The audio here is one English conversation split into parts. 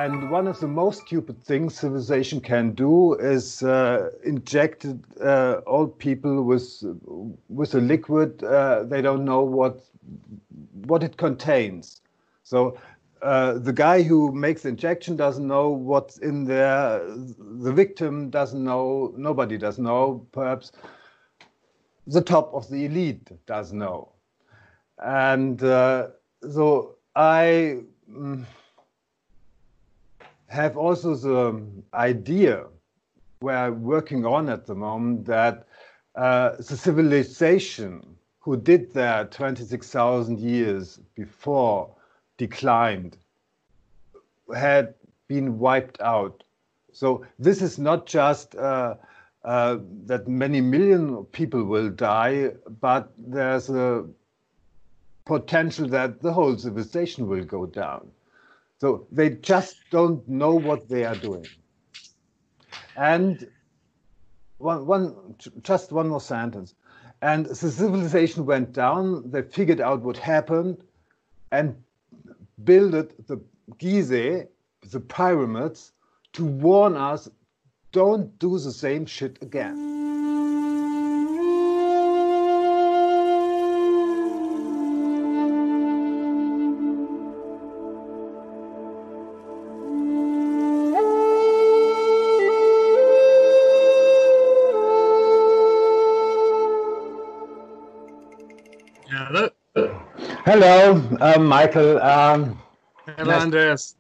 And one of the most stupid things civilization can do is inject old people with a liquid they don't know what it contains. So the guy who makes the injection doesn't know what's in there. The victim doesn't know. Nobody does know. Perhaps the top of the elite does know. And so I have also the idea we're working on at the moment that the civilization who did that 26,000 years before declined, had been wiped out. So this is not just that many million people will die, but there's a potential that the whole civilization will go down. So they just don't know what they are doing. And just one more sentence. And the civilization went down, they figured out what happened and built the Gizeh, the pyramids, to warn us, don't do the same shit again. Hello. Hello, Michael. Hello, Andreas.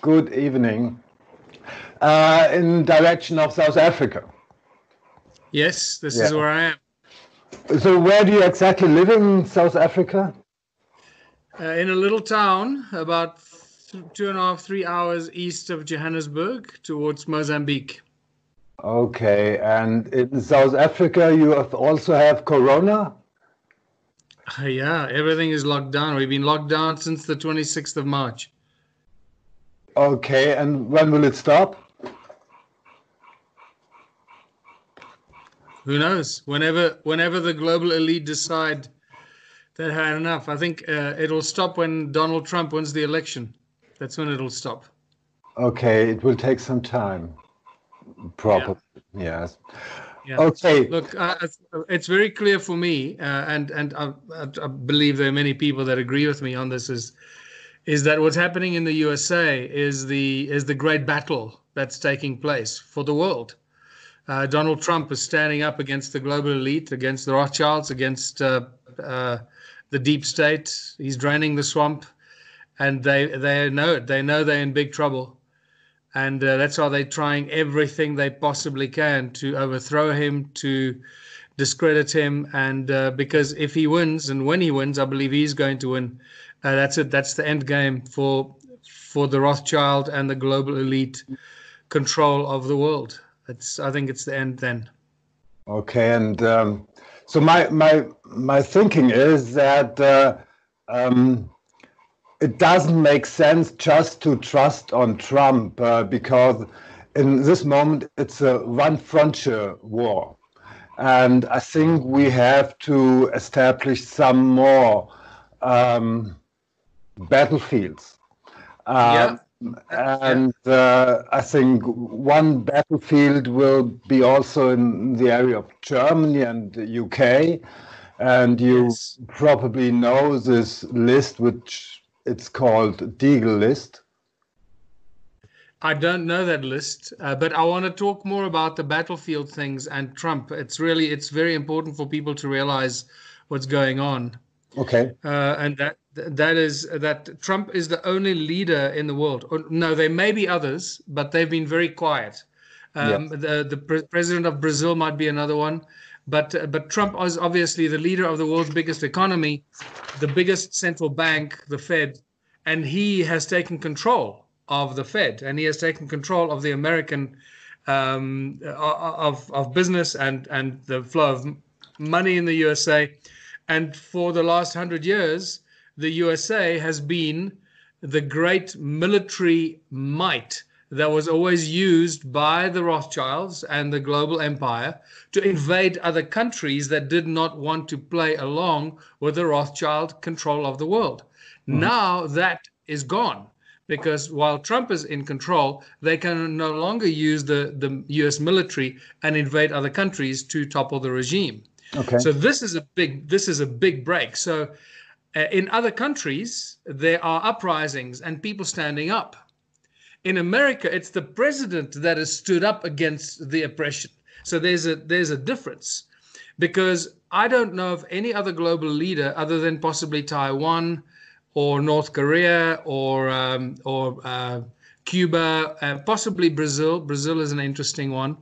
Good evening. In direction of South Africa. Yes, this is where I am. So where do you exactly live in South Africa? In a little town about 2.5, 3 hours east of Johannesburg towards Mozambique. Okay, and in South Africa you also have Corona? Yeah, everything is locked down. We've been locked down since the 26th of March. Okay, and when will it stop? Who knows? Whenever the global elite decide they've had enough. I think it'll stop when Donald Trump wins the election. That's when it'll stop. Okay, it will take some time. Probably, yes. Yeah. Okay. Look, it's very clear for me, and I believe there are many people that agree with me on this. Is that what's happening in the USA is the great battle that's taking place for the world. Donald Trump is standing up against the global elite, against the Rothschilds, against the deep state. He's draining the swamp, and they know it. They know they're in big trouble. And that's why they're trying everything they possibly can to overthrow him, to discredit him. And because if he wins, and when he wins, I believe he's going to win, that's it. That's the end game for the Rothschild and the global elite control of the world. I think it's the end then. Okay, and so my thinking is that it doesn't make sense just to trust on Trump because in this moment it's a one frontier war, and I think we have to establish some more battlefields. And I think one battlefield will be also in the area of Germany and the UK. And you probably know this list, which it's called Deagle list. I don't know that list, but I want to talk more about the battlefield things and Trump. It's very important for people to realize what's going on. Okay. And that Trump is the only leader in the world. No, there may be others, but they've been very quiet. The president of Brazil might be another one, but Trump is obviously the leader of the world's biggest economy, the biggest central bank, the Fed, and he has taken control of the Fed, and he has taken control of the American of business and the flow of money in the USA. And for the last 100 years, the USA has been the great military might that was always used by the Rothschilds and the global empire to invade other countries that did not want to play along with the Rothschild control of the world. Mm-hmm. Now that is gone because while Trump is in control, they can no longer use the US military and invade other countries to topple the regime. Okay. So this is a big break. So in other countries, there are uprisings and people standing up. In America, it's the president that has stood up against the oppression. So there's a difference, because I don't know of any other global leader other than possibly Taiwan or North Korea or Cuba, possibly Brazil. Brazil is an interesting one.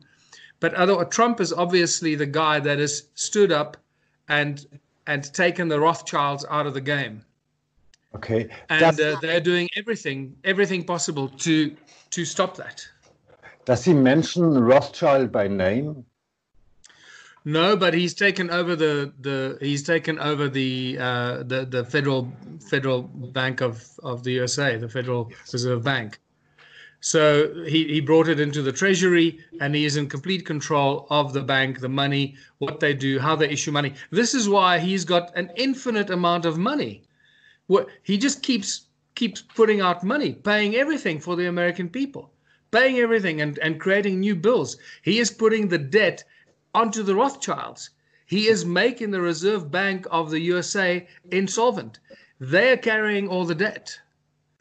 But Trump is obviously the guy that has stood up and taken the Rothschilds out of the game. Okay. And they're doing everything possible to stop that. Does he mention Rothschild by name? No, but he's taken over the federal bank of the USA, the Federal Reserve Bank. So he brought it into the Treasury, and he is in complete control of the bank, the money, what they do, how they issue money. This is why he's got an infinite amount of money. He just keeps putting out money, paying everything for the American people, paying everything and creating new bills. He is putting the debt onto the Rothschilds. He is making the Reserve Bank of the USA insolvent. They're carrying all the debt.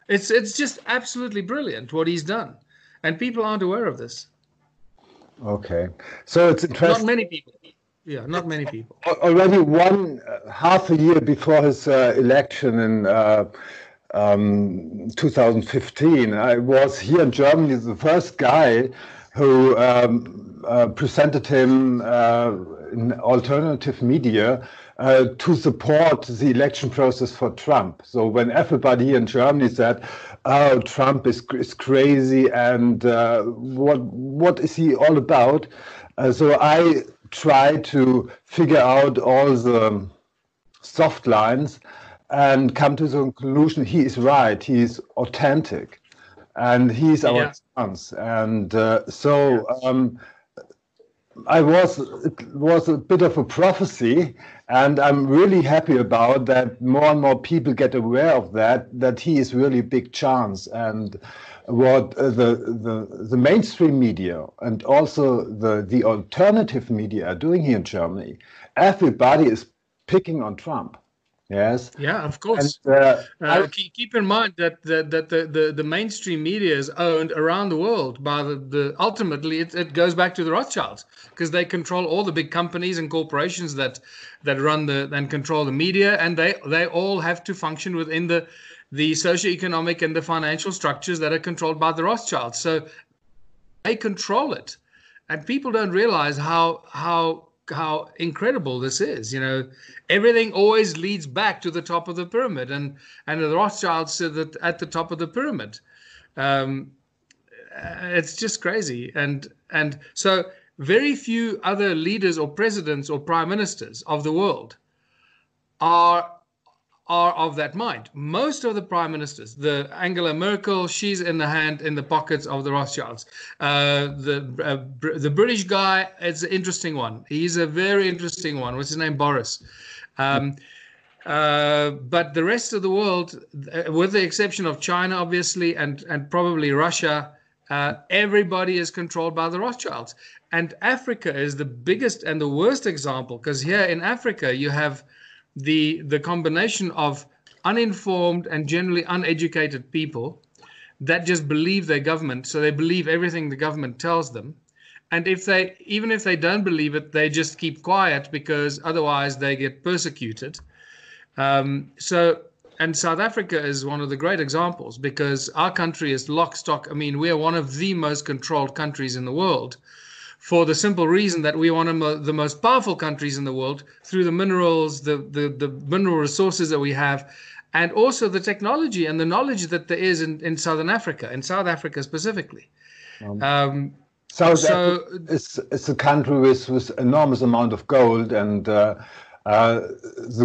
It's just absolutely brilliant what he's done, and people aren't aware of this. Okay, so it's interesting. Not many people. Yeah, not many people. Already half a year before his election in 2015, I was here in Germany the first guy who presented him in alternative media to support the election process for Trump. So when everybody in Germany said, "Oh, Trump is crazy," and what is he all about? So I tried to figure out all the soft lines and come to the conclusion he is right. He is authentic, and he's our chance. And it was a bit of a prophecy, and I'm really happy about that. More and more people get aware of that he is really a big chance. And what the mainstream media and also the alternative media are doing here in Germany, everybody is picking on Trump. Yes. Yeah, of course. And, keep in mind that the mainstream media is owned around the world by ultimately it goes back to the Rothschilds, because they control all the big companies and corporations that run and control the media, and they all have to function within the socioeconomic and the financial structures that are controlled by the Rothschilds. So they control it, and people don't realize how incredible this is. Everything always leads back to the top of the pyramid, and the Rothschilds sit at the top of the pyramid. It's just crazy, and so very few other leaders or presidents or prime ministers of the world are of that mind. Most of the prime ministers, the Angela Merkel, she's in the pockets of the Rothschilds. The British guy, it's an interesting one. He's a very interesting one. What's his name? Boris. But the rest of the world, with the exception of China, obviously, and probably Russia, everybody is controlled by the Rothschilds. And Africa is the biggest and the worst example, because here in Africa you have the combination of uninformed and generally uneducated people that just believe their government. So they believe everything the government tells them. And even if they don't believe it, they just keep quiet, because otherwise they get persecuted. And South Africa is one of the great examples, because our country is lock, stock. I mean, we are one of the most controlled countries in the world, for the simple reason that we're one of the most powerful countries in the world through the minerals, the mineral resources that we have, and also the technology and the knowledge that there is in Southern Africa, in South Africa specifically. South Africa is a country with enormous amount of gold, and the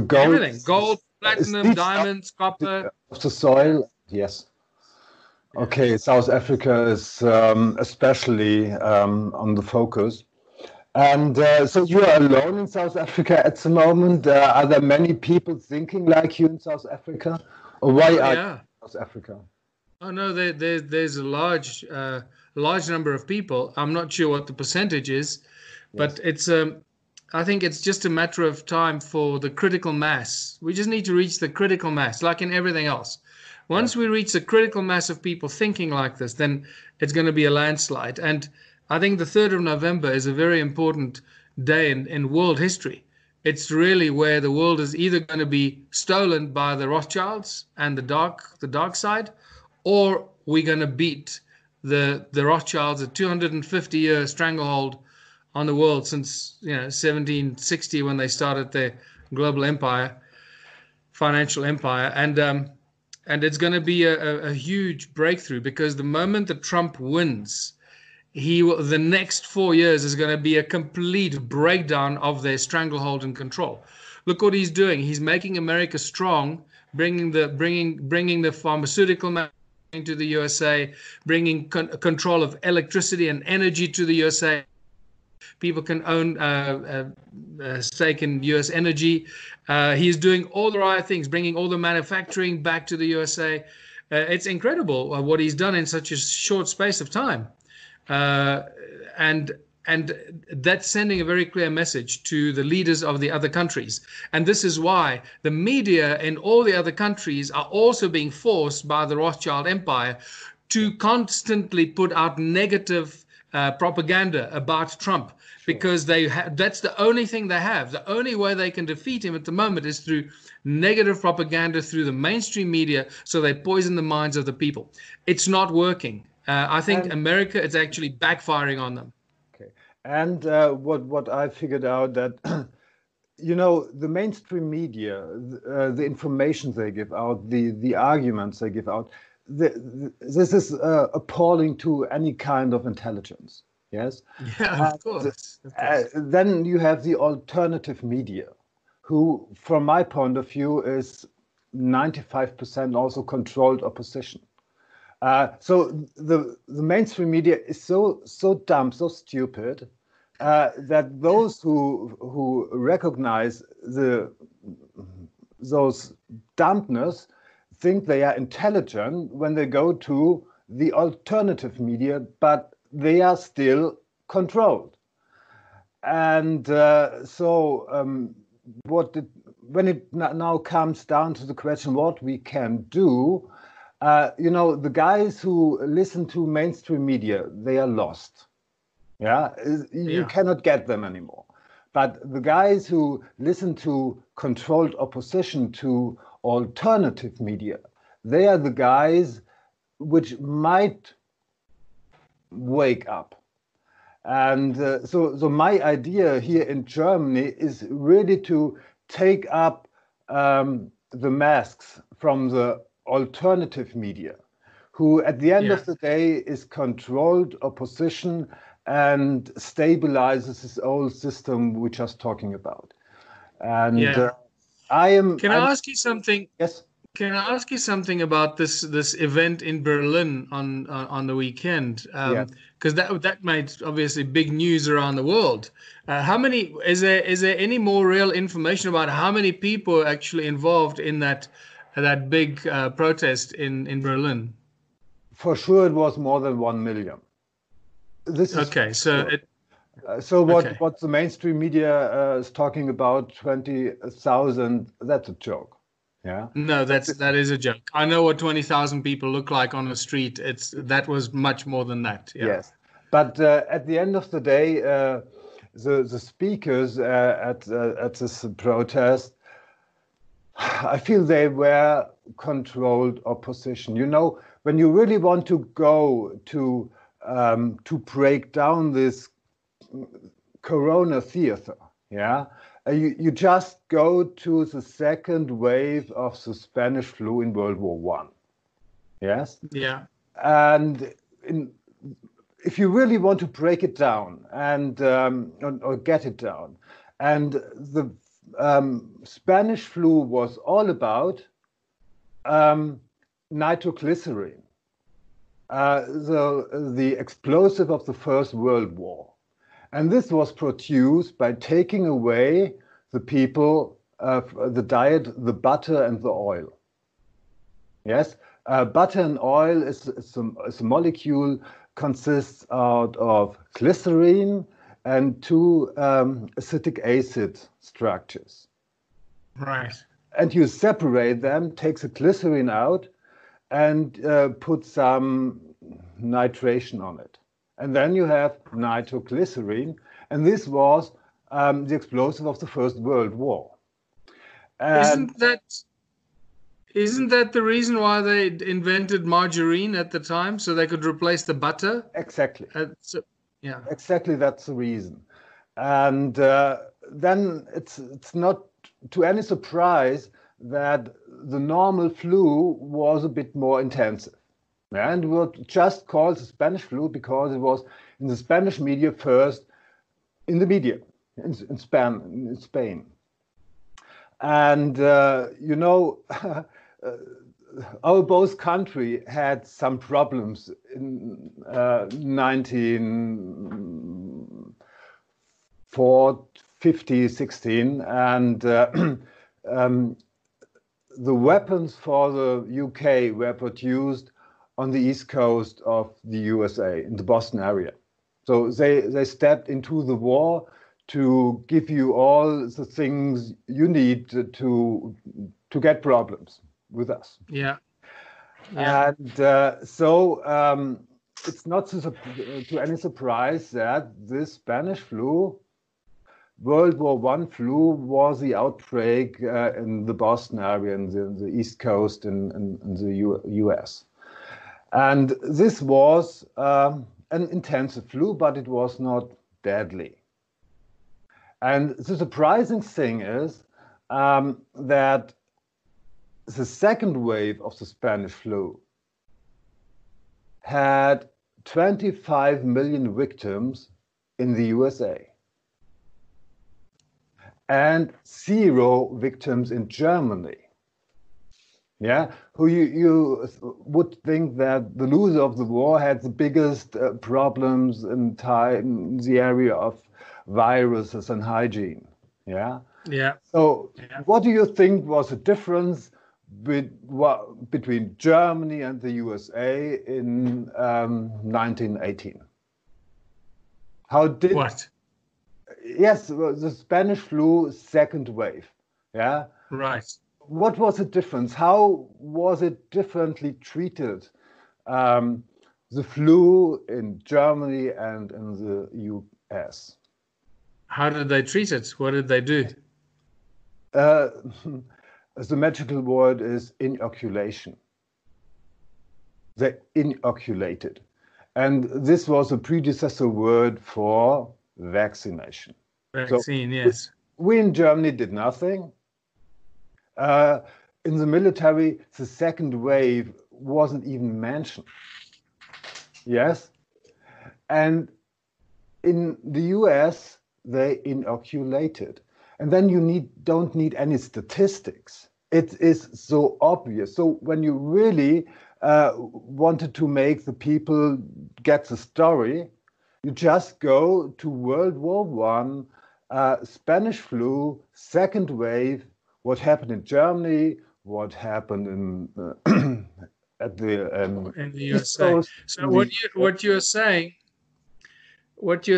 gold, everything, gold, platinum, diamonds, copper. Of the soil, yes. Okay, South Africa is especially on the focus. And so you are alone in South Africa at the moment. Are there many people thinking like you in South Africa? Or why are you in South Africa? Oh no, there's a large number of people. I'm not sure what the percentage is, but Yes. it's I think it's just a matter of time for the critical mass. We just need to reach the critical mass, like in everything else. Once Yes. we reach the critical mass of people thinking like this, then it's going to be a landslide. And I think the 3rd of November is a very important day in world history. It's really where the world is either going to be stolen by the Rothschilds and the dark side, or we're going to beat the Rothschilds, a 250-year stranglehold on the world since 1760, when they started their global empire, financial empire. And it's going to be a huge breakthrough, because the moment that Trump wins, the next 4 years is going to be a complete breakdown of their stranglehold and control. Look what he's doing. He's making America strong, bringing the pharmaceutical to the USA, bringing control of electricity and energy to the USA. People can own a stake in U.S. energy. He's doing all the right things, bringing all the manufacturing back to the USA. It's incredible what he's done in such a short space of time. And that's sending a very clear message to the leaders of the other countries. And this is why the media in all the other countries are also being forced by the Rothschild Empire to constantly put out negative propaganda about Trump, because that's the only thing they have. The only way they can defeat him at the moment is through negative propaganda through the mainstream media, so they poison the minds of the people. It's not working. I think America, it's actually backfiring on them. Okay. And what I figured out that, the mainstream media, the information they give out, the arguments they give out, this is appalling to any kind of intelligence. Yes. Yeah, of course. Then you have the alternative media, who, from my point of view, is 95% also controlled opposition. So the mainstream media is so dumb, so stupid, that those who recognize those dumbness think they are intelligent when they go to the alternative media, but they are still controlled. And when it now comes down to the question what we can do, the guys who listen to mainstream media, they are lost. Yeah, you cannot get them anymore. But the guys who listen to controlled opposition, to alternative media, they are the guys which might wake up. And so my idea here in Germany is really to take up the masks from the alternative media, who at the end of the day is controlled opposition and stabilizes this old system we're just talking about. And Can I ask you something? Yes. Can I ask you something about this event in Berlin on the weekend? Because that made obviously big news around the world. How many is there any more real information about how many people are actually involved in that big protest in Berlin? For sure, it was more than 1 million. This is okay. So what the mainstream media is talking about, 20,000, that's a joke. Yeah. No, that is a joke. I know what 20,000 people look like on the street. That was much more than that. Yeah. Yes, but at the end of the day, the speakers at this protest, I feel they were controlled opposition. When you really want to go to break down this Corona theater, you just go to the second wave of the Spanish flu in World War I. Yes? Yeah. And if you really want to break it down and or get it down, and the Spanish flu was all about nitroglycerin, the explosive of the First World War. And this was produced by taking away the people, the diet, the butter and the oil. Yes, Butter and oil is a molecule consists out of glycerine and two acetic acid structures. Right. And you separate them, take the glycerine out, and put some nitration on it. And then you have nitroglycerine. And this was the explosive of the First World War. And Isn't that the reason why they invented margarine at the time, so they could replace the butter? exactly. Yeah. Exactly, that's the reason. And then it's not to any surprise that the normal flu was a bit more intensive. And it was just called the Spanish flu because it was in the Spanish media first, in the media, in Spain. And, you know, our both country had some problems in 1950, 16, and the weapons for the UK were produced on the east coast of the USA, in the Boston area. So they stepped into the war to give you all the things you need to get problems with us. Yeah. Yeah. And so it's not to any surprise that this Spanish flu, World War I flu, was the outbreak in the Boston area, in the East Coast in the US. And this was an intensive flu, but it was not deadly. And the surprising thing is that the second wave of the Spanish flu had 25 million victims in the USA and 0 victims in Germany. Yeah, who you would think that the loser of the war had the biggest problems in the area of viruses and hygiene. Yeah. Yeah. So, what do you think was the difference between Germany and the USA in 1918? How did what? Yes, the Spanish flu second wave. Yeah. Right. What was the difference? How was it differently treated? The flu in Germany and in the US. How did they treat it? What did they do? The magical word is inoculation. They inoculated. And this was a predecessor word for vaccination. Vaccine, so yes. We in Germany did nothing. In the military, the second wave wasn't even mentioned. Yes? And in the US, they inoculated. And then you don't need any statistics. It is so obvious. So when you really wanted to make the people get the story, you just go to World War I, Spanish flu, second wave, what happened in Germany, what happened in at the in the USA. So what you're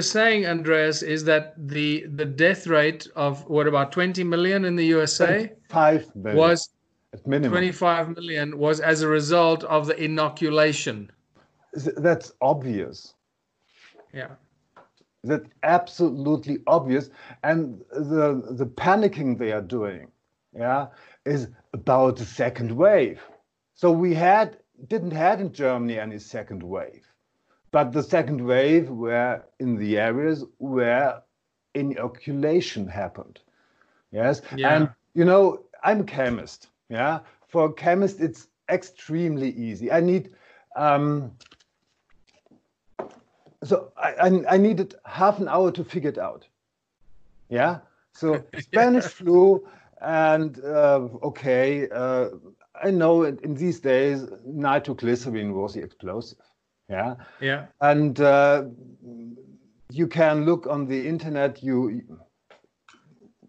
saying, Andreas, is that the death rate of what, about 20 million in the USA 5 million was at minimum. 25 million was as a result of the inoculation. That's obvious. Yeah. That's absolutely obvious. And the panicking they are doing, yeah, is about the second wave. So we didn't have in Germany any second wave. But the second wave were in the areas where inoculation happened. Yes. Yeah. And you know, I'm a chemist. Yeah. For a chemist, it's extremely easy. I need so I needed half an hour to figure it out. Yeah. So Spanish flu, and I know in these days nitroglycerin was the explosive. Yeah. Yeah. And you can look on the internet.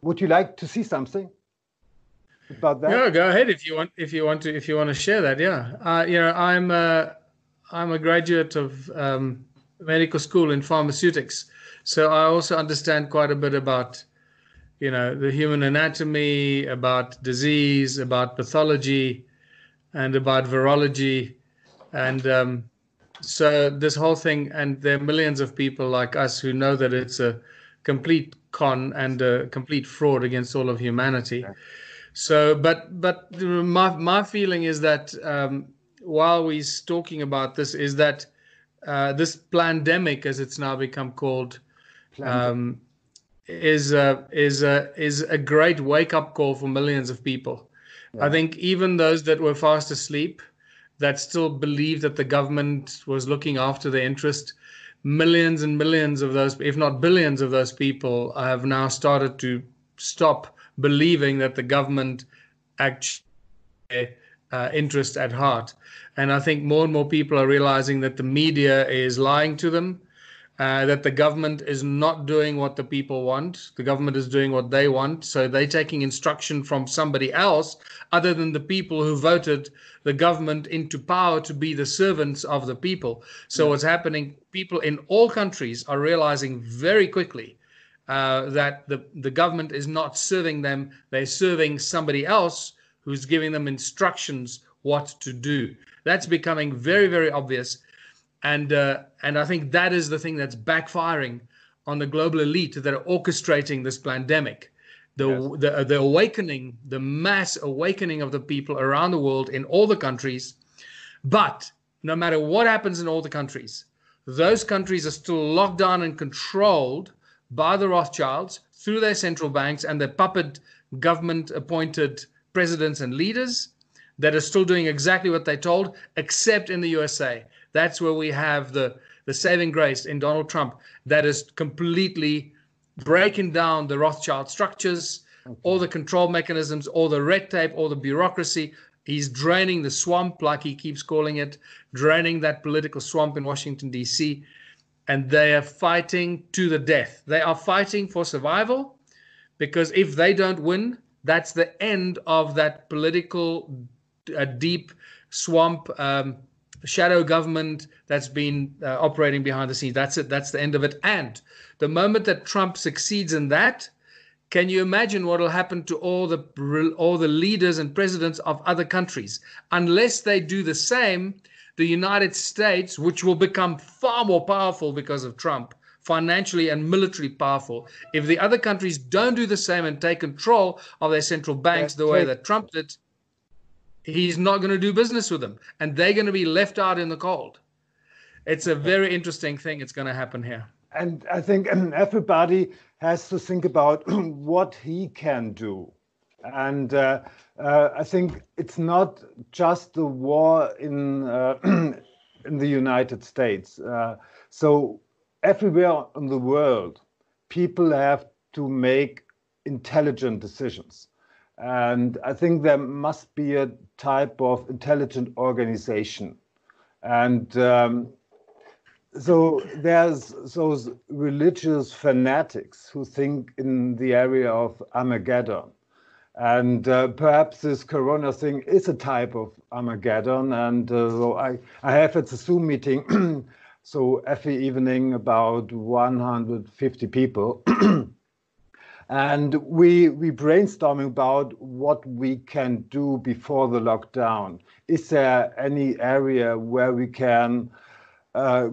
Would you like to see something? about that? Yeah, go ahead if you want. If you want to share that, yeah. I'm a graduate of medical school in pharmaceutics, so I also understand quite a bit about the human anatomy, about disease, about pathology, and about virology, and so this whole thing. And there are millions of people like us who know that it's a complete con and a complete fraud against all of humanity. So, but my feeling is that while we're talking about this, is that this pandemic, as it's now become called, um, is a great wake up call for millions of people. Yeah. I think even those that were fast asleep, that still believed that the government was looking after their interest, millions and millions of those, if not billions of those people, have now started to stop believing that the government actually interest at heart. And I think more and more people are realizing that the media is lying to them, that the government is not doing what the people want. The government is doing what they want. So they're taking instruction from somebody else other than the people who voted the government into power to be the servants of the people. So what's happening, people in all countries are realizing very quickly that the government is not serving them. They're serving somebody else who's giving them instructions what to do. That's becoming very, very obvious. And I think that is the thing that's backfiring on the global elite that are orchestrating this pandemic. The awakening, the mass awakening of the people around the world in all the countries. But no matter what happens in all the countries, those countries are still locked down and controlled by the Rothschilds through their central banks and their puppet government-appointed presidents and leaders that are still doing exactly what they're told, except in the USA. That's where we have the saving grace in Donald Trump that is completely breaking down the Rothschild structures, all the control mechanisms, all the red tape, all the bureaucracy. He's draining the swamp, like he keeps calling it, draining that political swamp in Washington, D.C., and they are fighting to the death. They are fighting for survival, because if they don't win, that's the end of that political deep swamp shadow government that's been operating behind the scenes. That's it. That's the end of it. And the moment that Trump succeeds in that, can you imagine what will happen to all the leaders and presidents of other countries? Unless they do the same, the United States, which will become far more powerful because of Trump, financially and militarily powerful, if the other countries don't do the same and take control of their central banks the way that Trump did, he's not going to do business with them, and they're going to be left out in the cold. It's a very interesting thing. It's going to happen here. And I think everybody has to think about what he can do. And I think it's not just the war in the United States. So everywhere in the world, people have to make intelligent decisions. And I think there must be a type of intelligent organization. And so there's those religious fanatics who think in the area of Armageddon. And perhaps this Corona thing is a type of Armageddon. And so I have at the Zoom meeting, so every evening about 150 people. And we brainstorming about what we can do before the lockdown. Is there any area where we can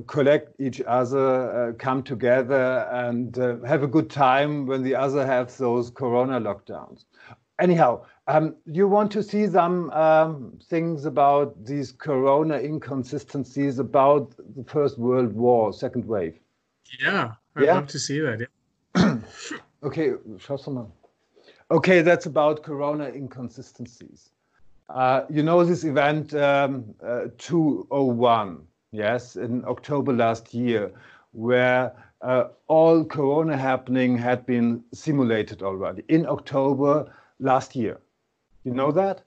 collect each other, come together and have a good time when the other have those Corona lockdowns? Anyhow, you want to see some things about these Corona inconsistencies about the First World War, second wave? Yeah, I'd love to see that. Yeah. Okay, schau mal. Okay, that's about Corona inconsistencies. You know this event 201, yes, in October last year, where all Corona happening had been simulated already in October last year. You know that?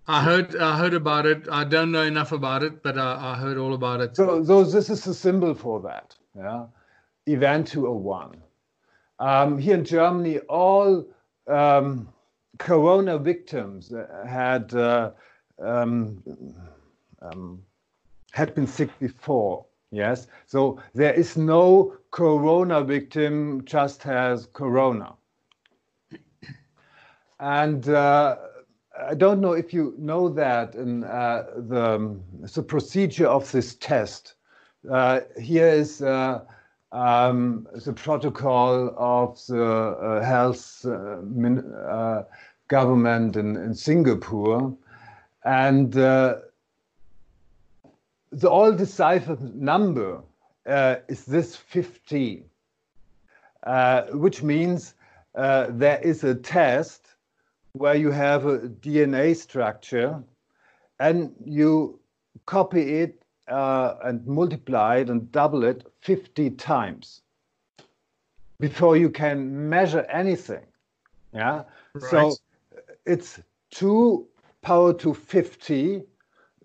I heard about it. I don't know enough about it, but I heard all about it. So this is a symbol for that. Yeah, event 201. Here in Germany, all corona victims um, had been sick before. Yes, so there is no corona victim just has corona. And I don't know if you know that in the procedure of this test. Here is the protocol of the health government in Singapore. And the all decisive number is this 50, which means there is a test where you have a DNA structure and you copy it and multiply it and double it 50 times before you can measure anything. Yeah. Right. So it's 2 power to 50.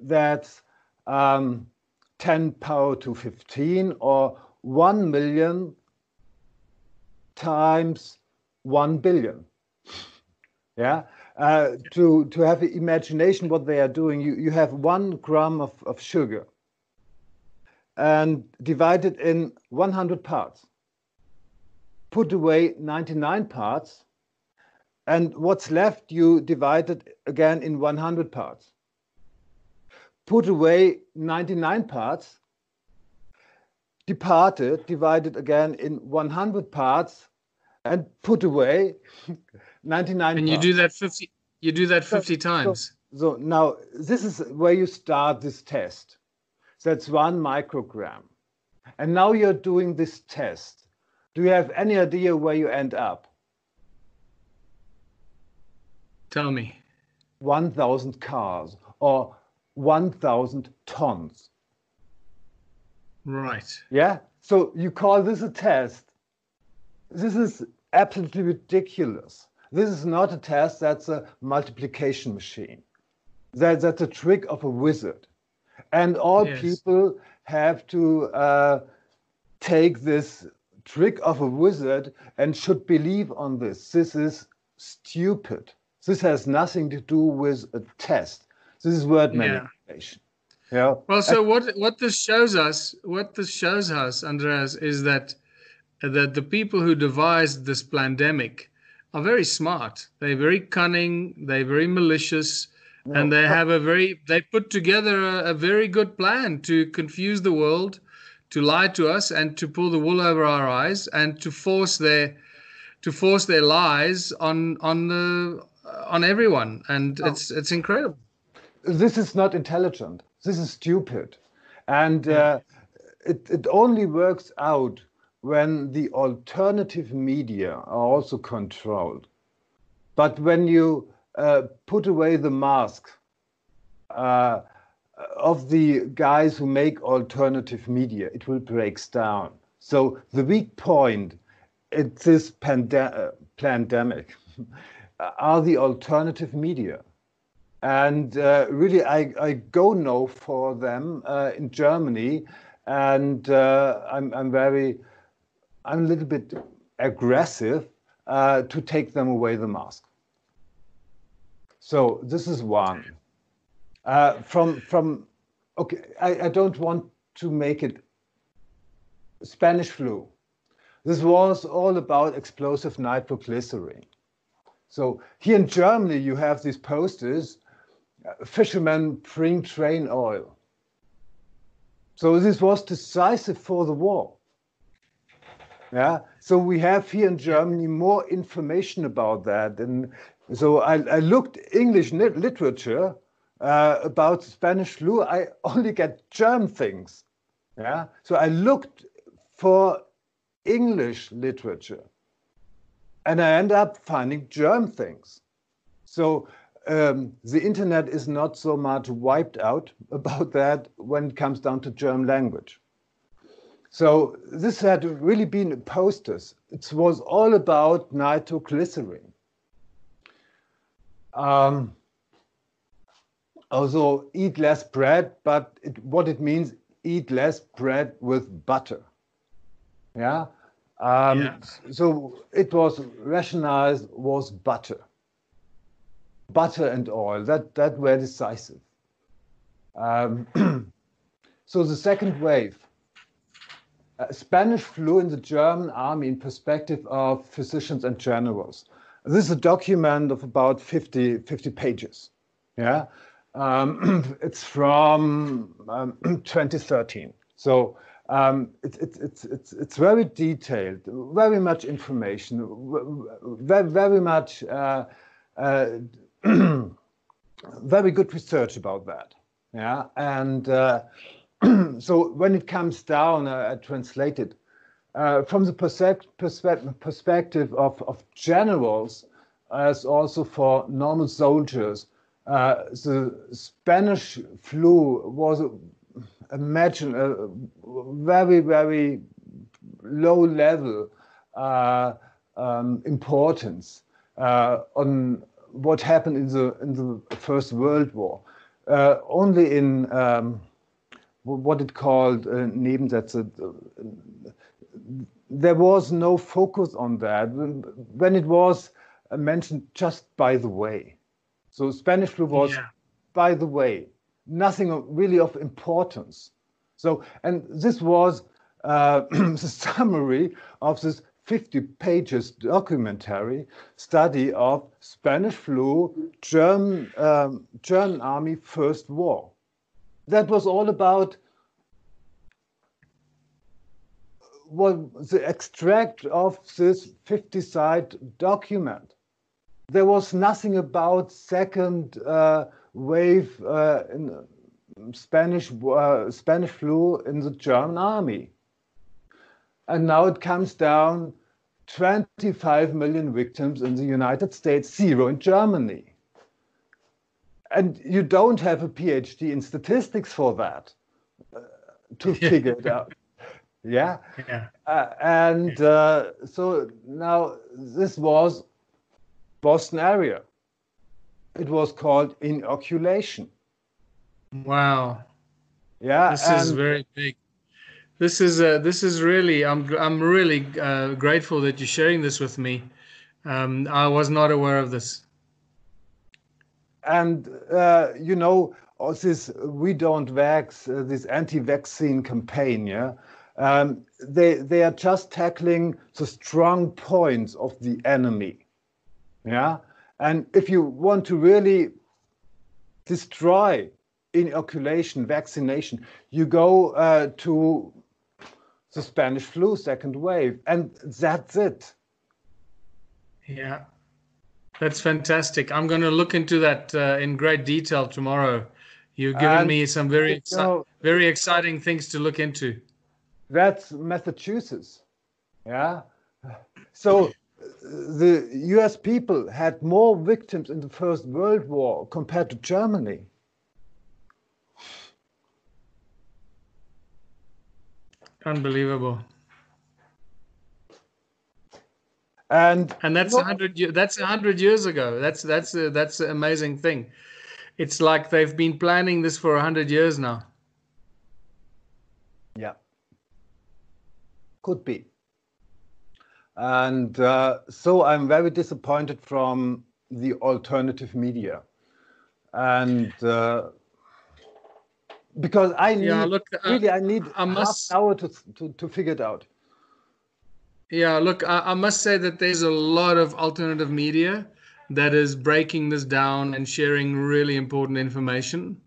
That's 10 power to 15, or 1 million times 1 billion. Yeah, to have imagination what they are doing, you have 1 gram of sugar and divide it in 100 parts. Put away 99 parts, and what's left you divide it again in 100 parts. Put away 99 parts, divide it again in 100 parts, and put away 99 and parts. You do that 50 times. So now this is where you start this test. That's 1 microgram. And now you're doing this test. Do you have any idea where you end up? Tell me. 1,000 cars or 1,000 tons. Right. Yeah. So you call this a test. This is absolutely ridiculous. This is not a test, that's a multiplication machine. That's a trick of a wizard. And all people have to take this trick of a wizard and should believe on this. This is stupid. This has nothing to do with a test. This is word manipulation. Yeah. Well, so what this shows us, Andreas, is that the people who devised this pandemic are very smart. They're very cunning. They're very malicious, and they put together a very good plan to confuse the world, to lie to us, and to pull the wool over our eyes, and to force their lies on everyone. And it's incredible. This is not intelligent. This is stupid, and it only works out when the alternative media are also controlled. But when you put away the mask of the guys who make alternative media, it will break down. So the weak point in this pandemic are the alternative media. And really, I go no for them in Germany, and I'm a little bit aggressive to take them away the mask. So this is one. Okay, I don't want to make it Spanish flu. This was all about explosive nitroglycerin. So here in Germany, you have these posters, fishermen bring train oil. So this was decisive for the war. Yeah, so we have here in Germany more information about that. And so I looked English literature about Spanish flu. I only get German things. Yeah, so I looked for English literature and I end up finding German things. So the internet is not so much wiped out about that when it comes down to German language. So this had really been posters. It was all about nitroglycerin. Also, eat less bread, but what it means, eat less bread with butter. Yeah. So it was rationalized was butter. butter and oil. That were decisive. So the second wave, Spanish flu in the German army in perspective of physicians and generals. This is a document of about 50 pages. Yeah, it's from 2013. So it's very detailed, very much information, very much very good research about that. Yeah, and so when it comes down, I translate it from the perspective of generals, as also for normal soldiers. The Spanish flu was, imagine, a very, very low level importance on what happened in the First World War. Only in what it called Nebensätze, there was no focus on that when it was mentioned just by the way. So Spanish flu was by the way, nothing really of importance. So, and this was the summary of this 50 pages documentary study of Spanish flu, German army First War. That was all about what the extract of this 50-side document. There was nothing about second wave in Spanish flu in the German army. And now it comes down 25 million victims in the United States, 0 in Germany. And you don't have a PhD in statistics for that to figure it out. Yeah. So now this was Boston area. It was called inoculation. Wow. Yeah. This is very big. This is really, I'm really grateful that you're sharing this with me. I was not aware of this. And you know, this "We Don't Vax," this anti-vaccine campaign, yeah, they are just tackling the strong points of the enemy, yeah. And if you want to really destroy inoculation, vaccination, you go to the Spanish flu second wave, and that's it. Yeah, that's fantastic. I'm going to look into that in great detail tomorrow. You've given me some very exciting things to look into. That's Massachusetts. Yeah. So the US people had more victims in the First World War compared to Germany. Unbelievable. And that's 100. That's 100 years ago. That's an amazing thing. It's like they've been planning this for 100 years now. Yeah, could be. And so I'm very disappointed from the alternative media, and because I need I need half an hour to figure it out. Yeah, look, I must say that there's a lot of alternative media that is breaking this down and sharing really important information.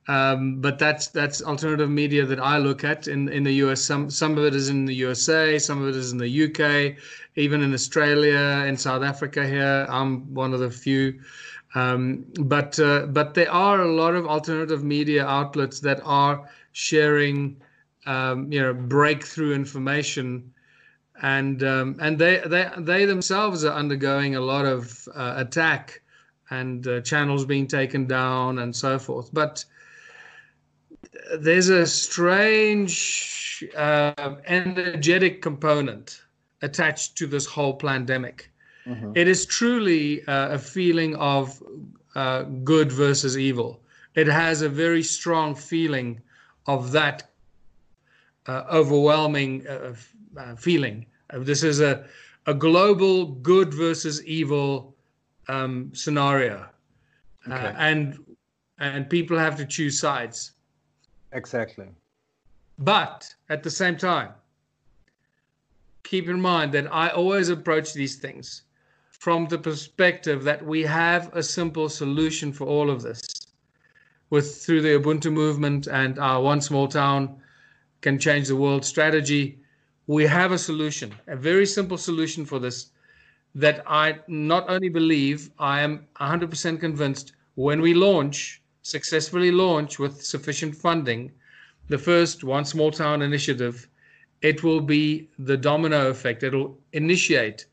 But that's alternative media that I look at in the US. Some of it is in the USA, some of it is in the UK, even in Australia, in South Africa here. I'm one of the few. But there are a lot of alternative media outlets that are sharing, breakthrough information, and they themselves are undergoing a lot of attack, and channels being taken down and so forth. But there's a strange energetic component attached to this whole pandemic. Mm-hmm. It is truly a feeling of good versus evil. It has a very strong feeling of that overwhelming feeling. This is a global good versus evil scenario. Okay. And people have to choose sides. Exactly. But at the same time, keep in mind that I always approach these things from the perspective that we have a simple solution for all of this. Through the Ubuntu movement and our One Small Town Can Change the World strategy, we have a solution, a very simple solution for this, that I not only believe, I am 100% convinced when we successfully launch with sufficient funding, the first One Small Town initiative, it will be the domino effect. It'll initiate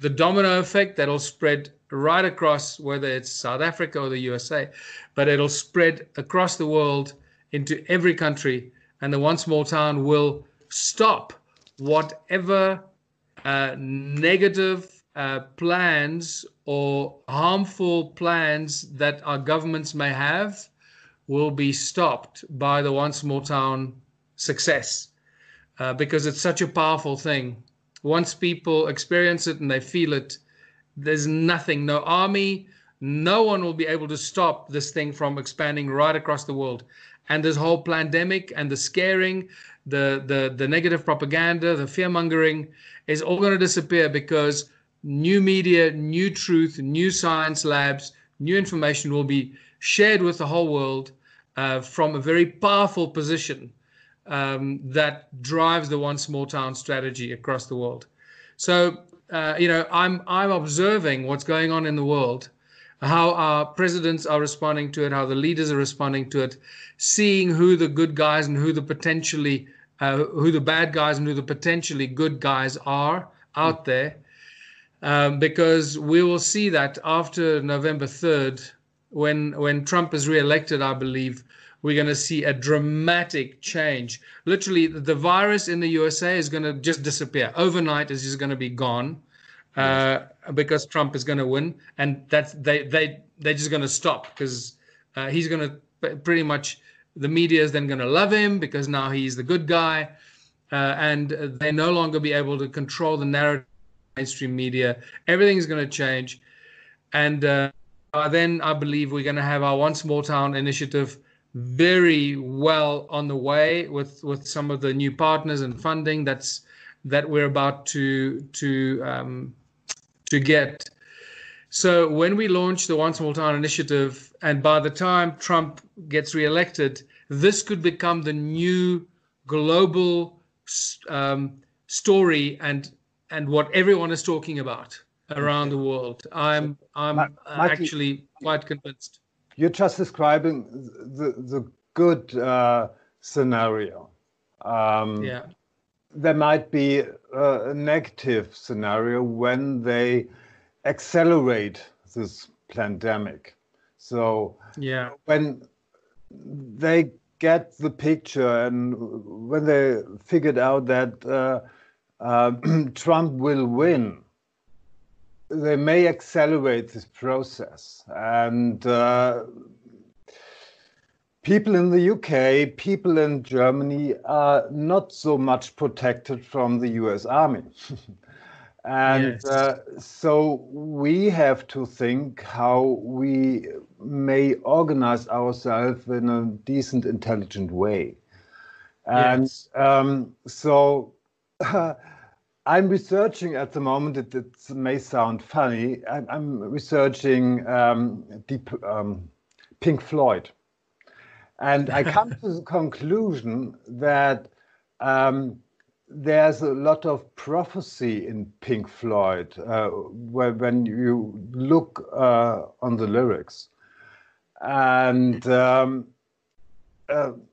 the domino effect that'll spread right across, whether it's South Africa or the USA, but it'll spread across the world into every country, and the One Small Town will stop whatever negative plans or harmful plans that our governments may have will be stopped by the One Small Town success, because it's such a powerful thing. Once people experience it and they feel it, there's nothing, no army, no one will be able to stop this thing from expanding right across the world. And this whole pandemic and the scaring, the negative propaganda, the fear-mongering is all going to disappear, because new media, new truth, new science labs, new information will be shared with the whole world from a very powerful position that drives the One Small Town strategy across the world. So, I'm observing what's going on in the world, how our presidents are responding to it, how the leaders are responding to it, seeing who the good guys and who the bad guys and who the potentially good guys are out there. Because we will see that after November 3rd, when Trump is reelected, I believe, we're going to see a dramatic change. Literally, the virus in the USA is going to just disappear. Overnight, it's just going to be gone, because Trump is going to win. And they're just going to stop, because he's going to pretty much, the media is then going to love him because now he's the good guy. And they no longer be able to control the narrative mainstream media. Everything's going to change. And then I believe we're going to have our One Small Town initiative very well on the way with some of the new partners and funding that we're about to get. So when we launch the One Small Town initiative, and by the time Trump gets reelected, this could become the new global story and what everyone is talking about around the world. I'm actually quite convinced. You're just describing the good scenario. There might be a negative scenario when they accelerate this pandemic. So when they get the picture and when they figured out that Trump will win, they may accelerate this process. And people in the UK, people in Germany are not so much protected from the US Army. And so we have to think how we may organize ourselves in a decent, intelligent way. And so I'm researching at the moment, it may sound funny, I'm researching Pink Floyd. And I come to the conclusion that there's a lot of prophecy in Pink Floyd when you look on the lyrics. And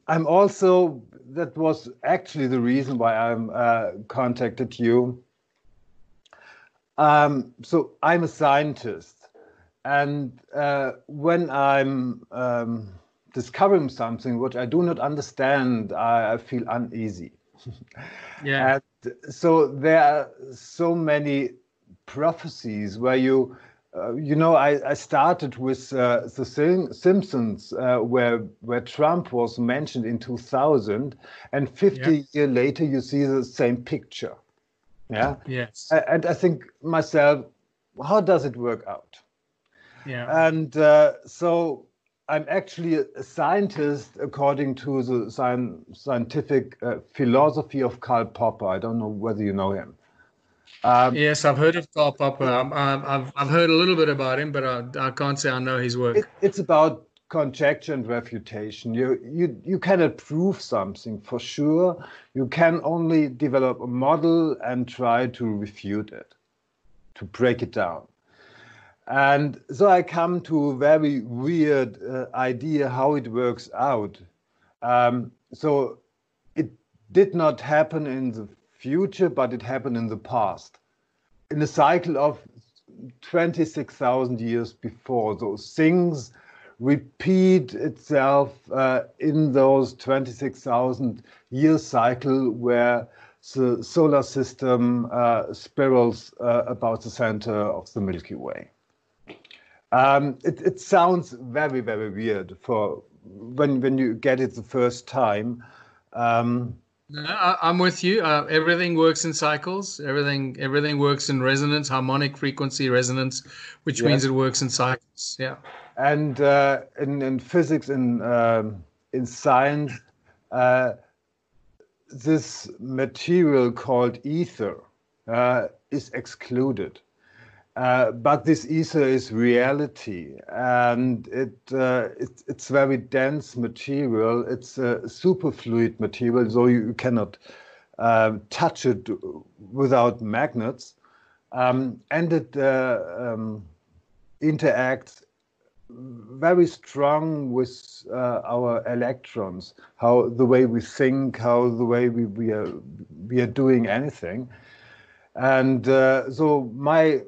I'm also, that was actually the reason why I contacted you. So I'm a scientist, and when I'm discovering something which I do not understand, I feel uneasy. And so there are so many prophecies where I started with the Simpsons, where Trump was mentioned in 2000, and 50 years later you see the same picture. And I think myself, how does it work out? Yeah. And so I'm actually a scientist according to the scientific philosophy of Karl Popper. I don't know whether you know him. Yes, I've heard of Karl Popper. I've heard a little bit about him, but I can't say I know his work. It's about conjecture and refutation. You cannot prove something for sure. You can only develop a model and try to refute it, to break it down. And so I come to a very weird idea how it works out. So it did not happen in the future, but it happened in the past, in a cycle of 26,000 years before. Those things repeat itself in those 26,000 year cycle where the solar system spirals about the center of the Milky Way. It sounds very, very weird for when you get it the first time. No, I'm with you. Everything works in cycles. Everything works in resonance, harmonic frequency resonance, which means Yes. it works in cycles. Yeah. And in physics, in science, this material called ether is excluded. But this ether is reality, and it's very dense material. It's a superfluid material, so you cannot touch it without magnets, and it interacts very strong with our electrons, how the way we think, how the way we are doing anything. And so my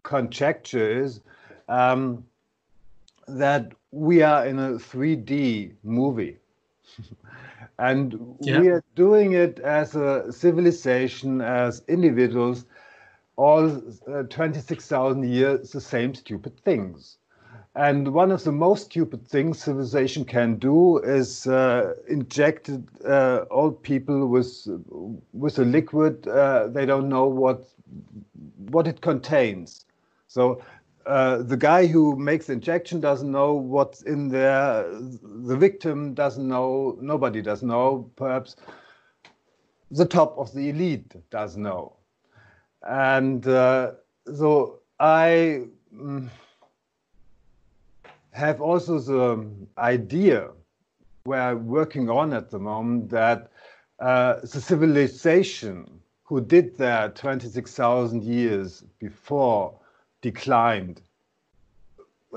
conjecture is that we are in a 3D movie. And we are doing it as a civilization, as individuals, all 26,000 years, the same stupid things. And one of the most stupid things civilization can do is inject old people with a liquid they don't know what it contains. So the guy who makes the injection doesn't know what's in there. The victim doesn't know. Nobody does know. Perhaps the top of the elite does know. And so I have also the idea we're working on at the moment that the civilization who did that 26,000 years before declined,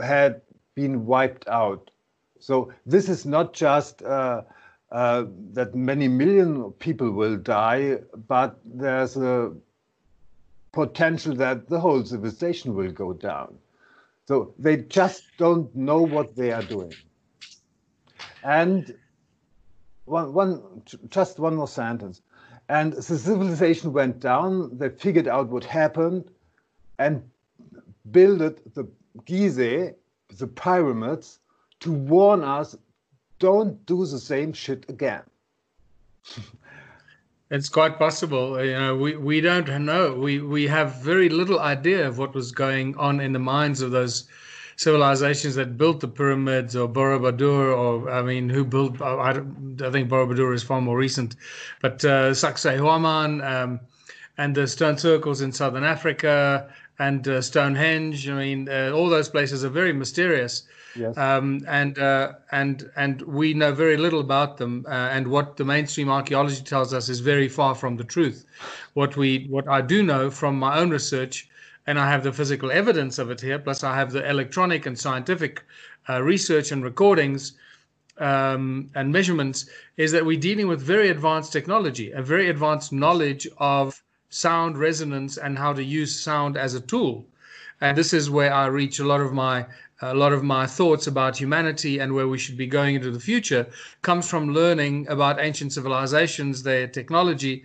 had been wiped out. So this is not just that many million people will die, but there's a potential that the whole civilization will go down. So they just don't know what they are doing. And just one more sentence. And the civilization went down, they figured out what happened and built the Gizeh, the pyramids, to warn us, don't do the same shit again. It's quite possible. You know, we don't know. We have very little idea of what was going on in the minds of those civilizations that built the pyramids, or Borobudur, or I mean, who built? I think Borobudur is far more recent, but Sacsayhuaman, and the stone circles in southern Africa, and Stonehenge. I mean, all those places are very mysterious. Yes. And we know very little about them, and what the mainstream archaeology tells us is very far from the truth. What I do know from my own research, and I have the physical evidence of it here, plus I have the electronic and scientific research and recordings and measurements, is that we're dealing with very advanced technology, a very advanced knowledge of sound resonance and how to use sound as a tool. And this is where I reach a lot of my thoughts about humanity and where we should be going into the future, comes from learning about ancient civilizations, their technology,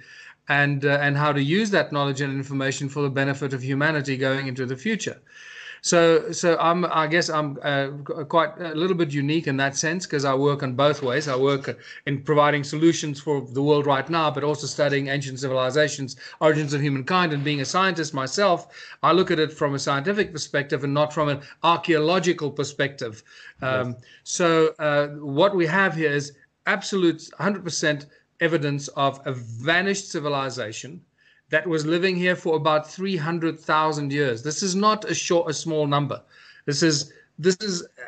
and how to use that knowledge and information for the benefit of humanity going into the future. I guess I'm quite a little bit unique in that sense, because I work in both ways. I work in providing solutions for the world right now, but also studying ancient civilizations, origins of humankind, and being a scientist myself, I look at it from a scientific perspective and not from an archaeological perspective. Yes. What we have here is absolute 100% evidence of a vanished civilization that was living here for about 300,000 years. This is not a small number. This is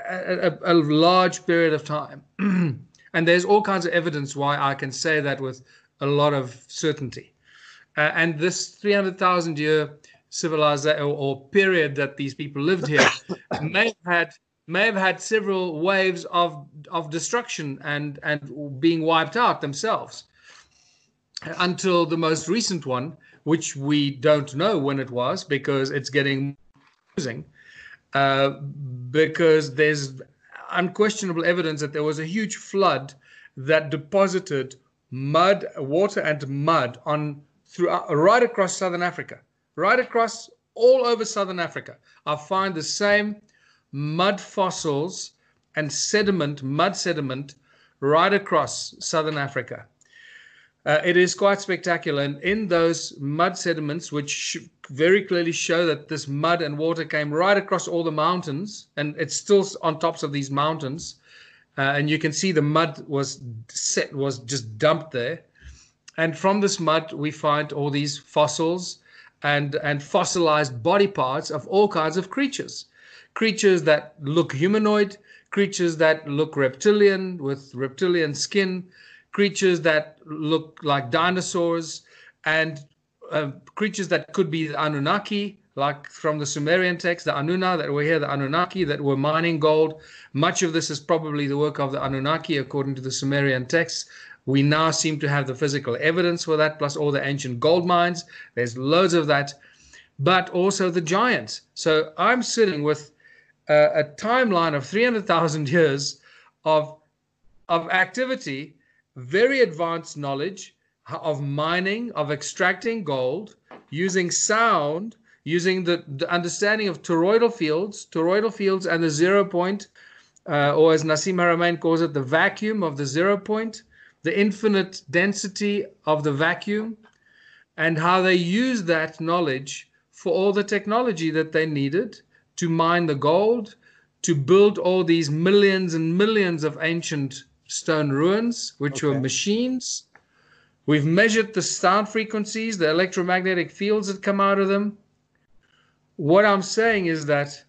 a large period of time. And there's all kinds of evidence why I can say that with a lot of certainty. And this 300,000 year civilization or period that these people lived here may have had several waves of destruction and being wiped out themselves, until the most recent one, which we don't know when it was, because it's getting confusing, because there's unquestionable evidence that there was a huge flood that deposited water and mud right across southern Africa, right across all over southern Africa. I find the same mud fossils and mud sediment right across southern Africa. It is quite spectacular. And in those mud sediments, which very clearly show that this mud and water came right across all the mountains, and it's still on tops of these mountains, and you can see the mud was just dumped there. And from this mud, we find all these fossils and fossilized body parts of all kinds of creatures that look humanoid, creatures that look reptilian with reptilian skin, creatures that look like dinosaurs, and creatures that could be the Anunnaki, like from the Sumerian text, the Anunna that were here, the Anunnaki that were mining gold. Much of this is probably the work of the Anunnaki, according to the Sumerian texts. We now seem to have the physical evidence for that, plus all the ancient gold mines. There's loads of that, but also the giants. So I'm sitting with a timeline of 300,000 years of activity, very advanced knowledge of mining, of extracting gold, using sound, using the understanding of toroidal fields and the 0 point, or as Nassim Haramein calls it, the vacuum of the 0 point, the infinite density of the vacuum, and how they used that knowledge for all the technology that they needed to mine the gold, to build all these millions and millions of ancient stone ruins, which were machines. We've measured the sound frequencies, the electromagnetic fields that come out of them. What I'm saying is that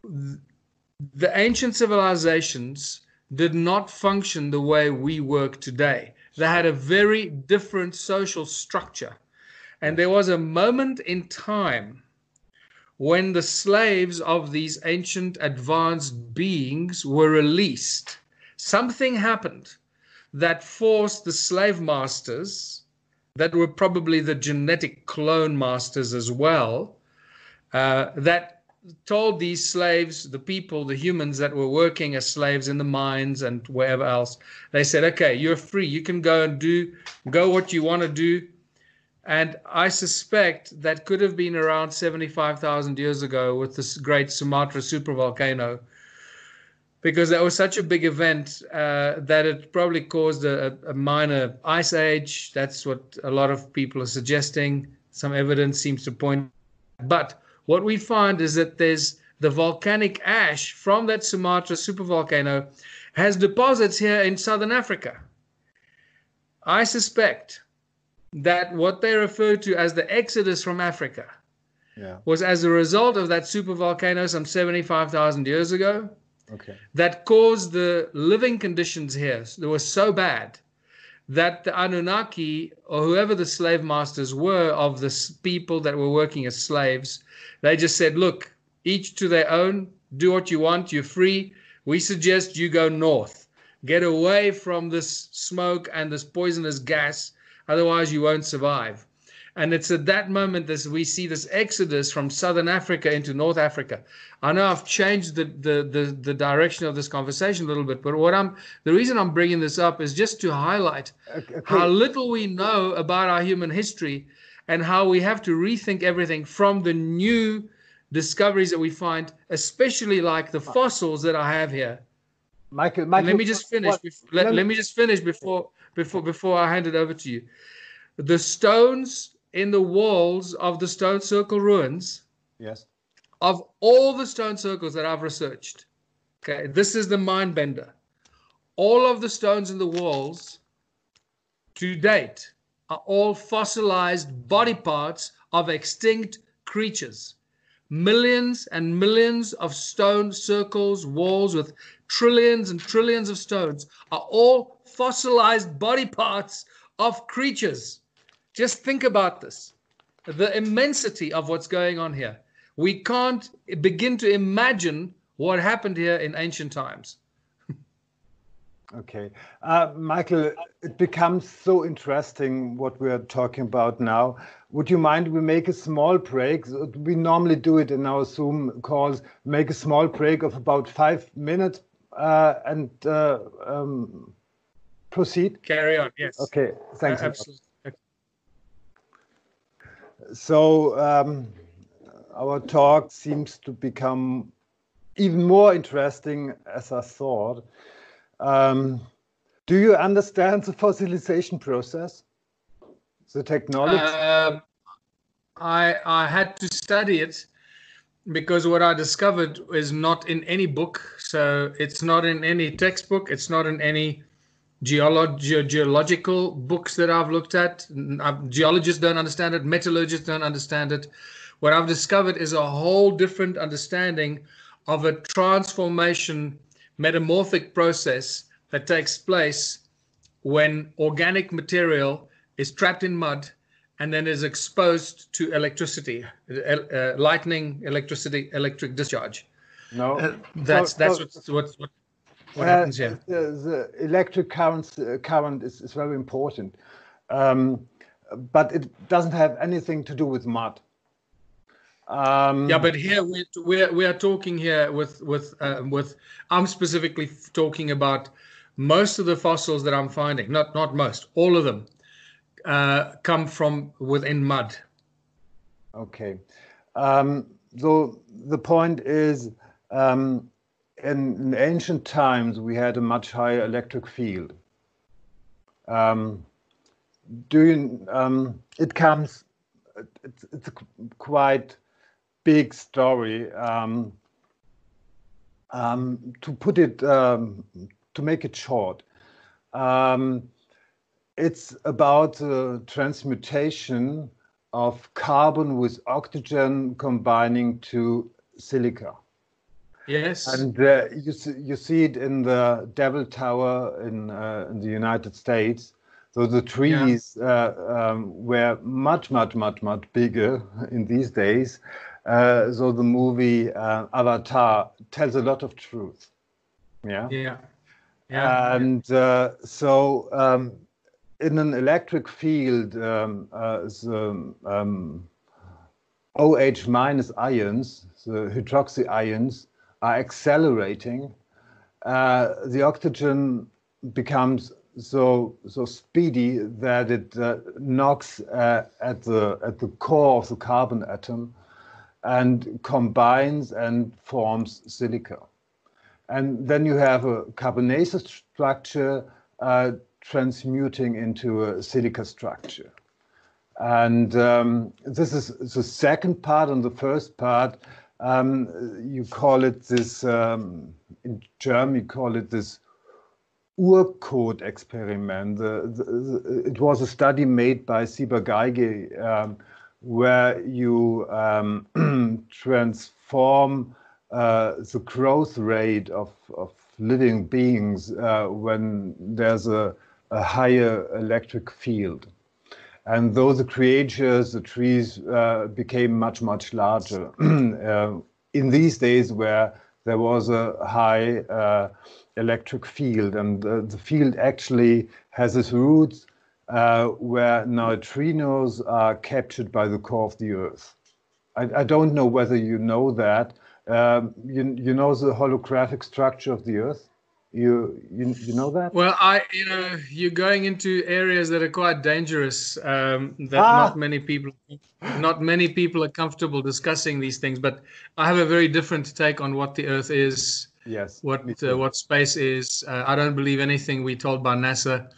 the ancient civilizations did not function the way we work today. They had a very different social structure. And there was a moment in time when the slaves of these ancient advanced beings were released. Something happened that forced the slave masters, that were probably the genetic clone masters as well, that told these slaves, the people, the humans that were working as slaves in the mines and wherever else, they said, okay, you're free. You can go and go what you want to do. And I suspect that could have been around 75,000 years ago with this great Sumatra supervolcano, because that was such a big event that it probably caused a minor ice age. That's what a lot of people are suggesting. Some evidence seems to point. But what we find is that there's the volcanic ash from that Sumatra supervolcano has deposits here in southern Africa. I suspect that what they refer to as the exodus from Africa was as a result of that supervolcano some 75,000 years ago. That caused the living conditions here. They were so bad that the Anunnaki, or whoever the slave masters were of the people that were working as slaves, they just said, look, each to their own, do what you want, you're free. We suggest you go north. Get away from this smoke and this poisonous gas, otherwise you won't survive. And it's at that moment that we see this exodus from southern Africa into North Africa. I know I've changed the direction of this conversation a little bit, but the reason I'm bringing this up is just to highlight how little we know about our human history and how we have to rethink everything from the new discoveries that we find, especially like the fossils that I have here. Michael, And let me just finish. Let me just finish before I hand it over to you. The stones in the walls of the stone circle ruins. Yes. Of all the stone circles that I've researched, okay, this is the mind bender. All of the stones in the walls to date are all fossilized body parts of extinct creatures. Millions and millions of stone circles, walls with trillions and trillions of stones are all fossilized body parts of creatures. Just think about this, the immensity of what's going on here. We can't begin to imagine what happened here in ancient times. Okay. Michael, it becomes so interesting what we are talking about now. Would you mind we make a small break? We normally do it in our Zoom calls, make a small break of about 5 minutes and proceed? Carry on, yes. Okay, thanks. Absolutely. Okay. So our talk seems to become even more interesting as I thought. Do you understand the fossilization process? The technology? I had to study it because what I discovered is not in any book. So it's not in any textbook. It's not in any geological books that I've looked at. Geologists don't understand it. Metallurgists don't understand it. What I've discovered is a whole different understanding of a transformation, metamorphic process that takes place when organic material is trapped in mud and then is exposed to electricity, lightning, electricity, electric discharge. No, that's what happens here. The electric current is very important, but it doesn't have anything to do with mud. Yeah, but here we are talking here with I'm specifically talking about most of the fossils that I'm finding, not most, all of them come from within mud. Okay, so the point is, in ancient times we had a much higher electric field. It's a quite big story. To put it, to make it short, it's about the transmutation of carbon with oxygen combining to silica. Yes. And you see it in the Devil Tower in the United States. So the trees were much bigger in these days. So the movie Avatar tells a lot of truth. Yeah. And so in an electric field, the OH minus ions, the hydroxy ions, are accelerating. The oxygen becomes so speedy that it knocks at the core of the carbon atom and combines and forms silica. And then you have a carbonaceous structure transmuting into a silica structure. And this is the second part. And the first part, you call it this, in German, you call it this Ursprunc experiment. It was a study made by Gizeh, where you transform the growth rate of living beings when there's a higher electric field. And though the creatures, the trees, became much larger in these days where there was a high electric field, and the field actually has its roots where neutrinos are captured by the core of the Earth. I don't know whether you know that. You know the holographic structure of the Earth? You know that? Well, you're going into areas that are quite dangerous, that Ah, not many people are comfortable discussing these things. But I have a very different take on what the Earth is, yes, me too. what space is. I don't believe anything we're told by NASA,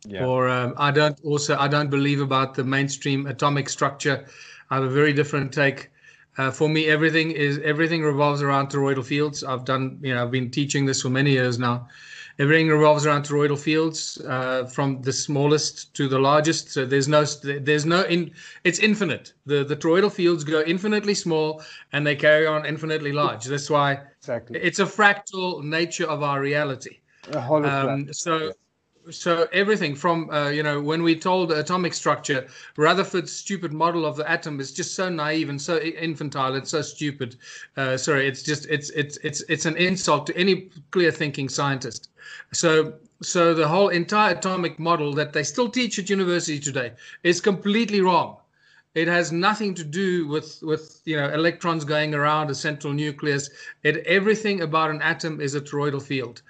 Yeah. or I don't believe about the mainstream atomic structure. I have a very different take. For me, everything revolves around toroidal fields. I've been teaching this for many years now. Everything revolves around toroidal fields, from the smallest to the largest. So it's infinite. The toroidal fields go infinitely small and they carry on infinitely large. That's why Exactly. it's a fractal nature of our reality. A hologram. So Yes. so everything from when we told atomic structure, Rutherford's stupid model of the atom is just so naive and so infantile and so stupid. Sorry, it's an insult to any clear thinking scientist. So the whole entire atomic model that they still teach at university today is completely wrong. It has nothing to do with electrons going around a central nucleus. Everything about an atom is a toroidal field,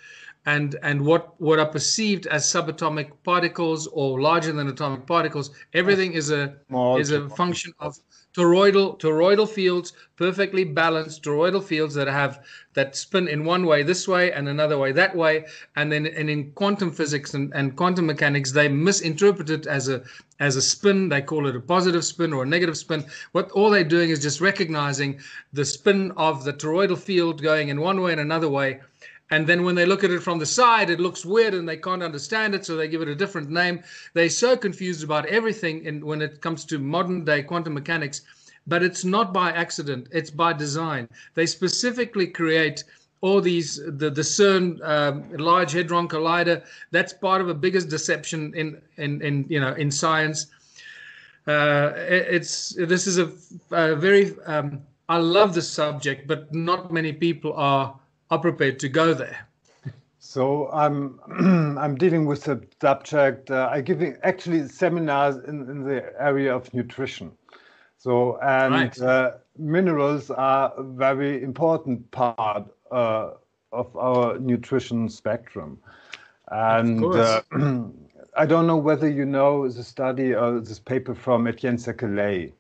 and what are perceived as subatomic particles or larger than atomic particles, everything is a Small function of toroidal fields, perfectly balanced toroidal fields that spin in one way this way and another way that way. And in quantum physics and quantum mechanics, they misinterpret it as a spin. They call it a positive spin or a negative spin. What all they're doing is just recognizing the spin of the toroidal field going in one way and another way. And then when they look at it from the side, it looks weird and they can't understand it, so they give it a different name. They're so confused about everything when it comes to modern day quantum mechanics, but it's not by accident, it's by design. They specifically create all these, the CERN Large Hadron Collider. That's part of a biggest deception in science. This is a very I love the subject, but not many people are prepared to go there. So I'm I'm dealing with the subject. I give actually seminars in the area of nutrition. So Right. minerals are a very important part of our nutrition spectrum. Of And course. I don't know whether you know the study or this paper from Etienne Sekeley.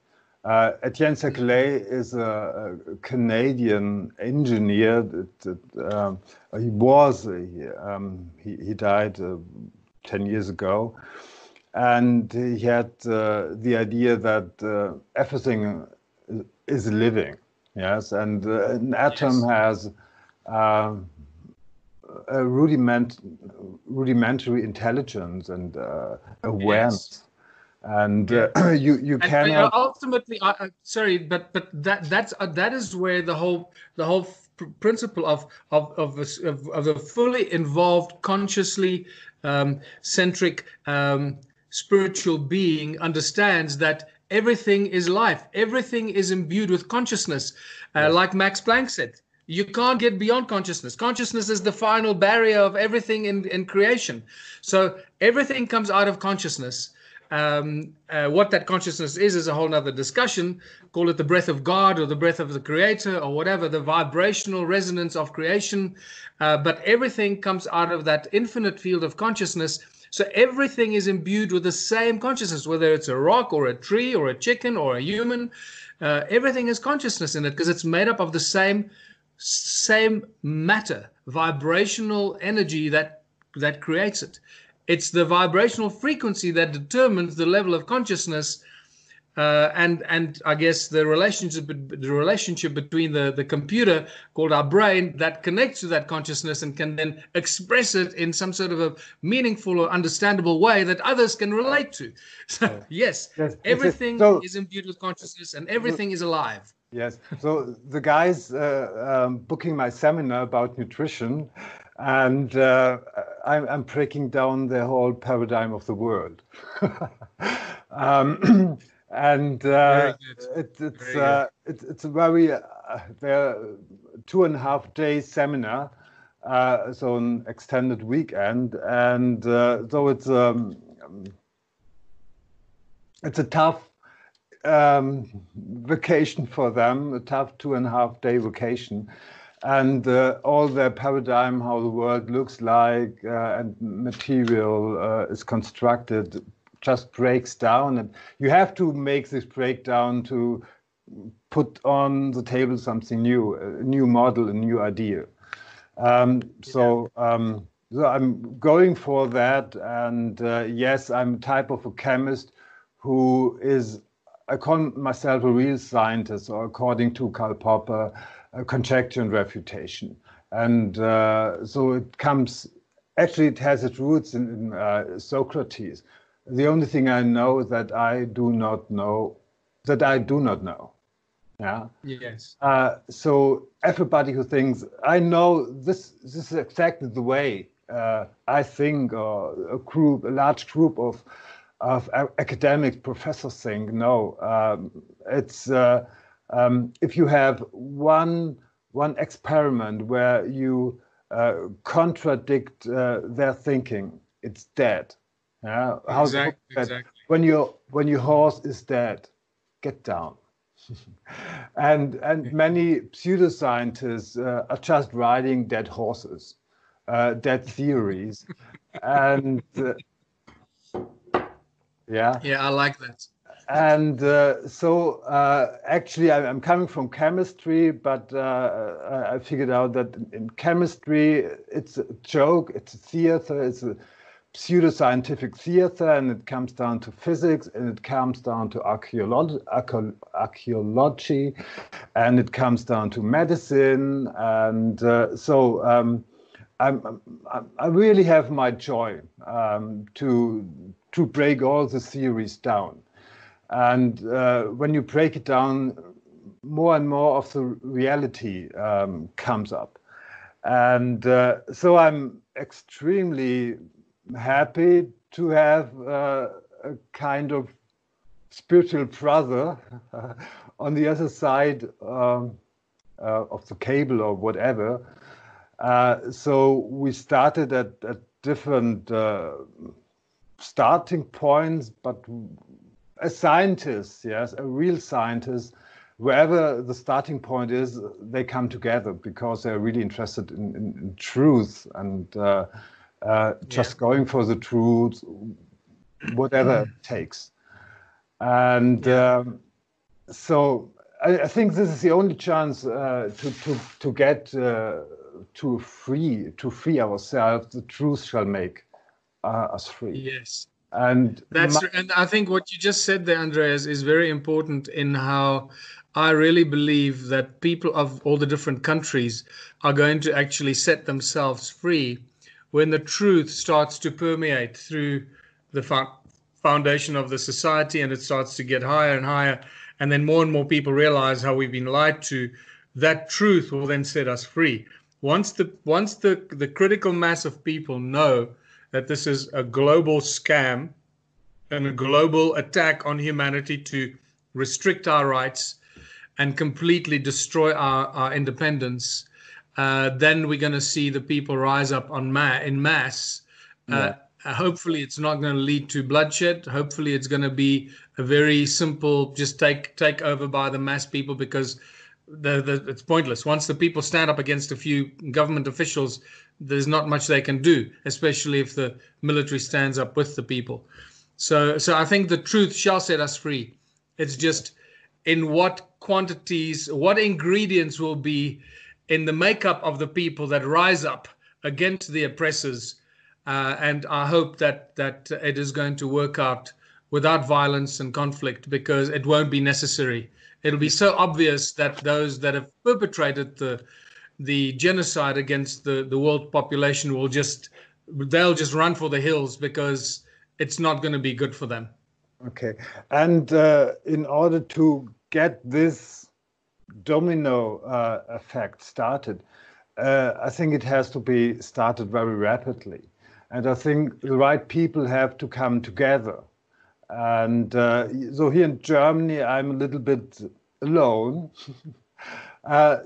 Etienne Sekeley is a Canadian engineer. He was he died 10 years ago, and he had the idea that everything is living. Yes, and an atom has a rudimentary intelligence and awareness. Yes. And Yes. you And cannot. ultimately, sorry, but that is where the whole principle of the fully involved, consciously centric spiritual being understands that everything is life, everything is imbued with consciousness, Yes. like Max Planck said. You can't get beyond consciousness. Consciousness is the final barrier of everything in creation. So everything comes out of consciousness. What that consciousness is a whole nother discussion. Call it the breath of God or the breath of the creator or whatever, the vibrational resonance of creation. But everything comes out of that infinite field of consciousness. So everything is imbued with the same consciousness, whether it's a rock or a tree or a chicken or a human. Everything has consciousness in it because it's made up of the same matter, vibrational energy that creates it. It's the vibrational frequency that determines the level of consciousness, and I guess the relationship between the computer called our brain that connects to that consciousness and can then express it in some sort of a meaningful or understandable way that others can relate to. So yes, Yes. everything So is imbued with consciousness and everything is alive. yes. So the guys booking my seminar about nutrition, and I'm breaking down the whole paradigm of the world. And Very good. it's a very there 2.5 day seminar, so an extended weekend, and so it's a tough vacation for them, a tough 2.5 day vacation. and all their paradigm, how the world looks like and material is constructed, just breaks down. And you have to make this breakdown to put on the table something new, a new model, a new idea. So I'm going for that. And yes, I'm a type of a chemist who is, I call myself a real scientist, or according to Karl Popper, conjecture and refutation. And so it comes, actually it has its roots in Socrates. The only thing I know that I do not know, that I do not know. Yeah. Yes. So everybody who thinks, I know this is exactly the way I think, or a large group of academics, professors think, no, it's if you have one experiment where you contradict their thinking, it's dead. Yeah. Exactly. When your horse is dead, get down. And many pseudoscientists are just riding dead horses, dead theories, and yeah. Yeah, I like that. And so actually, I'm coming from chemistry, but I figured out that in chemistry, it's a joke, it's a theater, it's a pseudoscientific theater, and it comes down to physics, and it comes down to archaeology, and it comes down to medicine, and so I really have my joy to break all the theories down. And when you break it down, more and more of the reality comes up. And so I'm extremely happy to have a kind of spiritual brother on the other side of the cable or whatever. So we started at different starting points, but as scientists, yes, a real scientist, wherever the starting point is, they come together because they're really interested in truth and just going for the truth, whatever it takes. And so I think this is the only chance to get to free ourselves. The truth shall make us free. Yes. And and I think what you just said there, Andreas, is very important in how I really believe that people of all the different countries are going to actually set themselves free when the truth starts to permeate through the foundation of the society, and it starts to get higher and higher, and then more and more people realize how we've been lied to. That truth will then set us free. Once the critical mass of people know that this is a global scam and a global attack on humanity to restrict our rights and completely destroy our independence, then we're going to see the people rise up in mass. Hopefully it's not going to lead to bloodshed. Hopefully it's going to be a very simple, just take over by the mass people, because it's pointless. Once the people stand up against a few government officials, there's not much they can do, especially if the military stands up with the people. So I think the truth shall set us free. It's just in what quantities, what ingredients will be in the makeup of the people that rise up against the oppressors. And I hope that it is going to work out without violence and conflict, because it won't be necessary. It'll be so obvious that those that have perpetrated the genocide against the world population they'll just run for the hills, because it's not going to be good for them. Okay. And in order to get this domino effect started, I think it has to be started very rapidly. And I think the right people have to come together. And so here in Germany, I'm a little bit alone.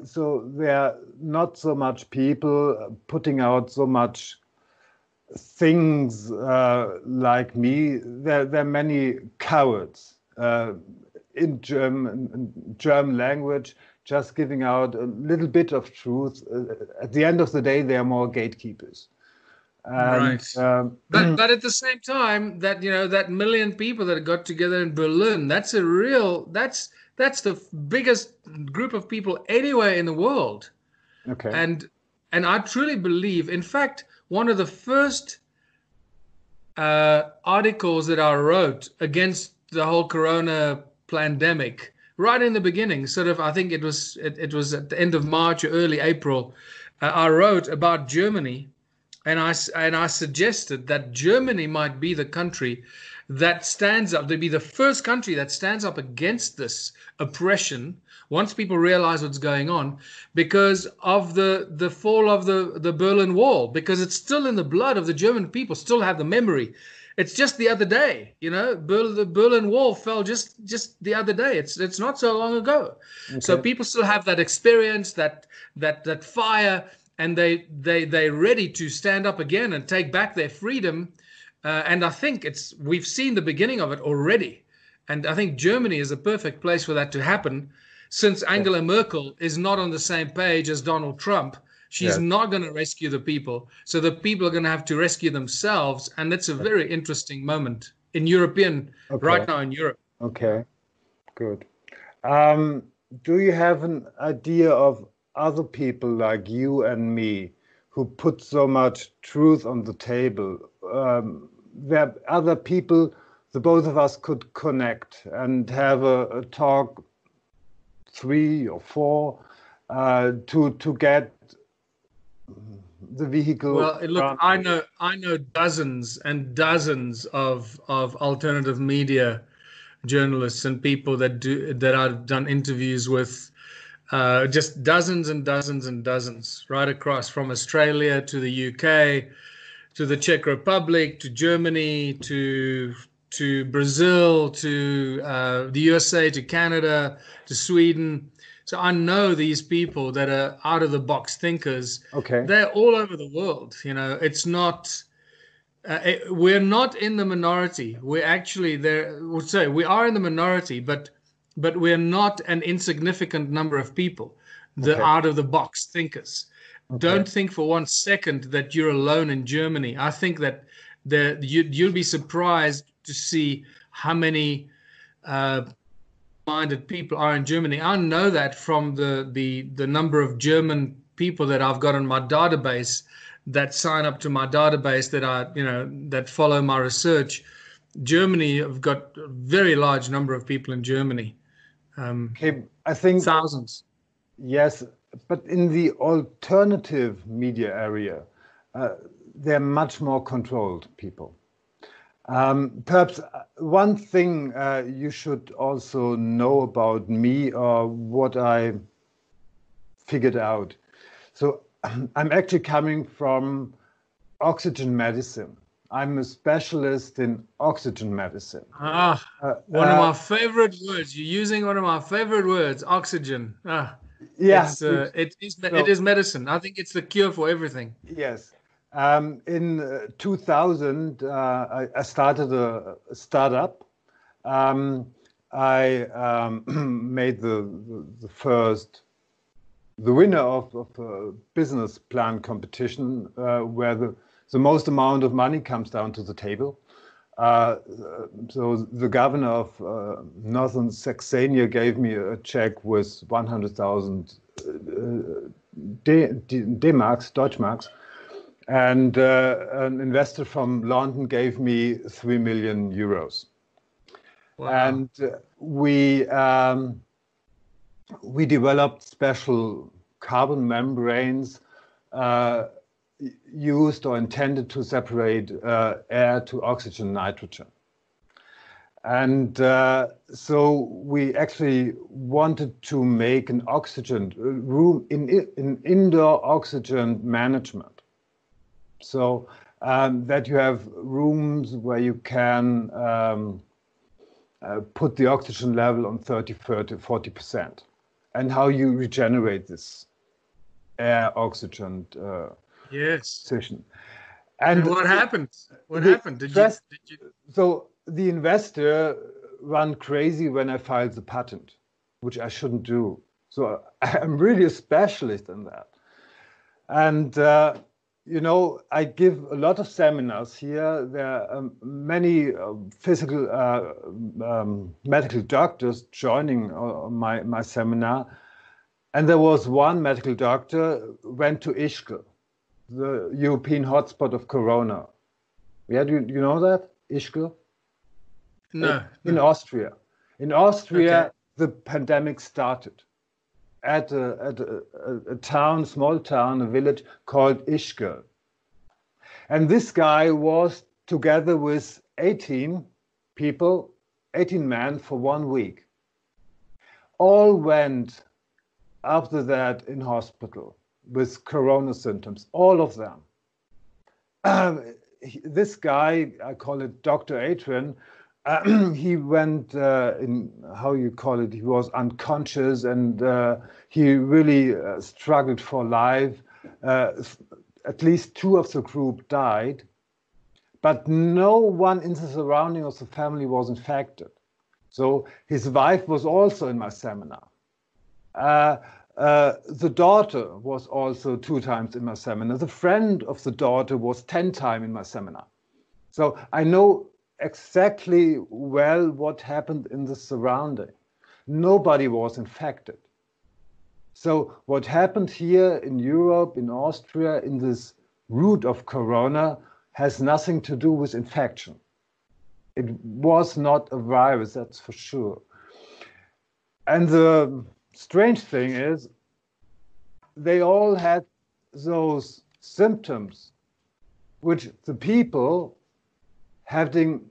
So there are not so much people putting out so much things like me. There are many cowards in German language. just giving out a little bit of truth. At the end of the day, they are more gatekeepers. And, right. But at the same time, that that million people that got together in Berlin, that's the biggest group of people anywhere in the world. okay. And I truly believe, in fact, one of the first articles that I wrote against the whole corona pandemic, right in the beginning, sort of, I think it was at the end of March or early April, I wrote about Germany, and I suggested that Germany might be the country that stands up, to be the first country that stands up against this oppression once people realize what's going on, because of the fall of the Berlin Wall, because it's still in the blood of the German people, still have the memory. It's just the other day, the Berlin Wall fell just the other day. It's not so long ago. Okay. So people still have that experience, that fire, and they're ready to stand up again and take back their freedom. And I think we've seen the beginning of it already. And I think Germany is a perfect place for that to happen, since Angela Merkel is not on the same page as Donald Trump. She's not going to rescue the people. So the people are going to have to rescue themselves. And that's a very interesting moment in right now in Europe. Okay, good. Do you have an idea of other people like you and me who put so much truth on the table, where other people, the both of us, could connect and have a talk, 3 or 4, to get the vehicle? Well, look, I know dozens and dozens of alternative media journalists and people that I've done interviews with, just dozens and dozens and dozens, right across from Australia to the UK, to the Czech Republic, to Germany, to Brazil, to the USA, to Canada, to Sweden. So I know these people that are out of the box thinkers. Okay. They're all over the world. It's not. We're not in the minority. We're actually there. Would say we are in the minority, but we're not an insignificant number of people. The out of the box thinkers. Okay. Don't think for 1 second that you're alone in Germany. I think that you'll be surprised to see how many minded people are in Germany. I know that from the number of German people that I've got on my database, that sign up to my database, that follow my research. Germany, I've got a very large number of people in Germany. I think thousands. Yes, but in the alternative media area, they're much more controlled people. Perhaps one thing you should also know about me, or what I figured out. So I'm actually coming from oxygen medicine. I'm a specialist in oxygen medicine. One of my favorite words. You're using one of my favorite words, oxygen. Yeah, it is medicine. I think it's the cure for everything. Yes. In 2000, I started a startup. I made the winner of a business plan competition, where the most amount of money comes down to the table. So the governor of Northern Saxony gave me a check with 100,000 D-marks, Deutschmarks. And an investor from London gave me 3 million euros. Wow. And we developed special carbon membranes used or intended to separate air to oxygen, nitrogen. And so we actually wanted to make an oxygen room in indoor oxygen management. So that you have rooms where you can put the oxygen level on 30, 40%, and how you regenerate this air oxygen position. And what happened? What happened? Did you? So the investor ran crazy when I filed the patent, which I shouldn't do. So I'm really a specialist in that. And, you know, I give a lot of seminars here. There are many physical, medical doctors joining my seminar. And there was one medical doctor went to Ischgl, the European hotspot of Corona. Yeah, do you know that, Ischgl? No. In Austria. In Austria, Okay. the pandemic started at a town, small town, a village called Ischgl. And this guy was together with 18 people, 18 men for 1 week. All went after that in hospital with corona symptoms, all of them. This guy, I call it Dr. Adrian, he went in, how you call it, he was unconscious, and he really struggled for life. At least 2 of the group died, but no one in the surrounding of the family was infected. So his wife was also in my seminar. The daughter was also 2 times in my seminar. The friend of the daughter was 10 times in my seminar. So I know exactly well what happened in the surrounding. Nobody was infected. So what happened here in Europe, in Austria, in this root of corona has nothing to do with infection. It was not a virus, that's for sure. And the strange thing is, they all had those symptoms which the people having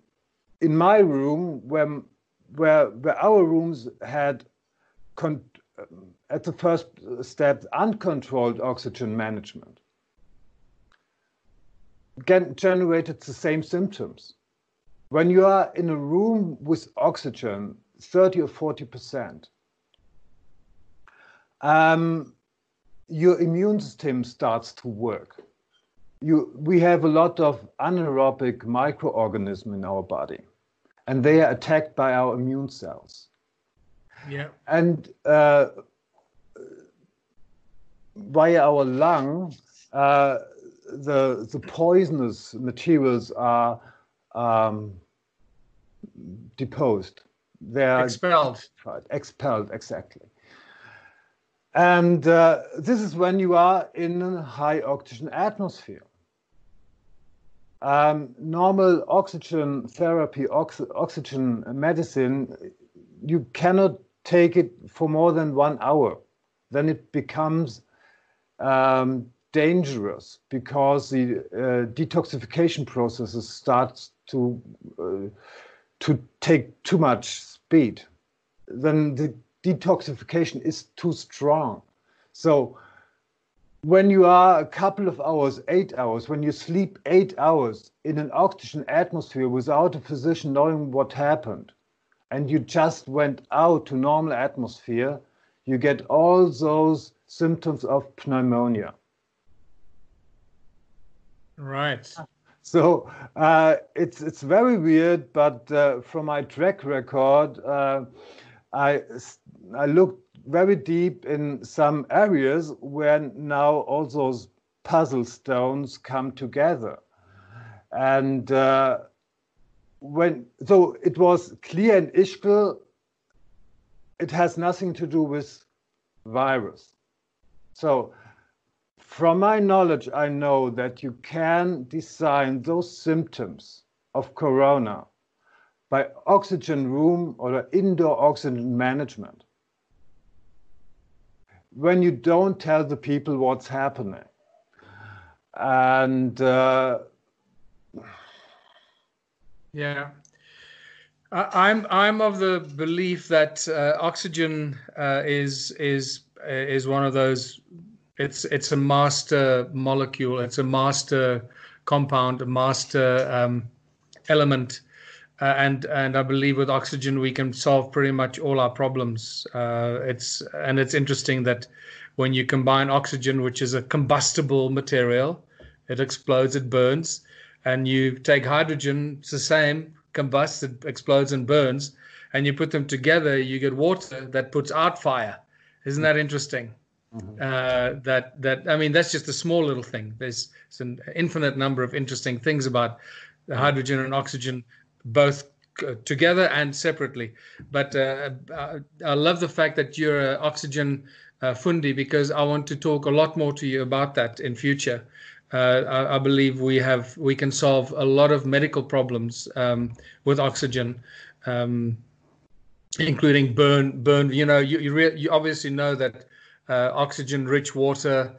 in my room, where our rooms had at the first step uncontrolled oxygen management, generated the same symptoms. When you are in a room with oxygen, 30 or 40%, your immune system starts to work. We have a lot of anaerobic microorganisms in our body, and they are attacked by our immune cells. Yeah. And via our lung, the poisonous materials are deposed. They are expelled, exactly. And this is when you are in a high oxygen atmosphere. Normal oxygen therapy, oxygen medicine, you cannot take it for more than 1 hour. Then it becomes dangerous because the detoxification processes start to take too much speed. Then the detoxification is too strong. So when you are a couple of hours, 8 hours, when you sleep 8 hours in an oxygen atmosphere without a physician knowing what happened, and you just went out to normal atmosphere, you get all those symptoms of pneumonia. Right. So it's very weird, but from my track record, I looked very deep in some areas where now all those puzzle stones come together. And so it was clear in Ischgl, it has nothing to do with virus. So from my knowledge, I know that you can design those symptoms of corona by oxygen room or indoor oxygen management, when you don't tell the people what's happening. And yeah, I'm of the belief that oxygen is one of those. It's a master molecule. It's a master compound, a master element. And I believe with oxygen we can solve pretty much all our problems. It's interesting that when you combine oxygen, which is a combustible material, it explodes, it burns, and you take hydrogen, it's the same, combusts, it explodes and burns, and you put them together, you get water that puts out fire. Isn't that interesting? I mean, that's just a small little thing. There's an infinite number of interesting things about the hydrogen and oxygen, both together and separately. But I love the fact that you're an oxygen fundi, because I want to talk a lot more to you about that in future. I believe we can solve a lot of medical problems with oxygen, including burn. You know, you obviously know that oxygen-rich water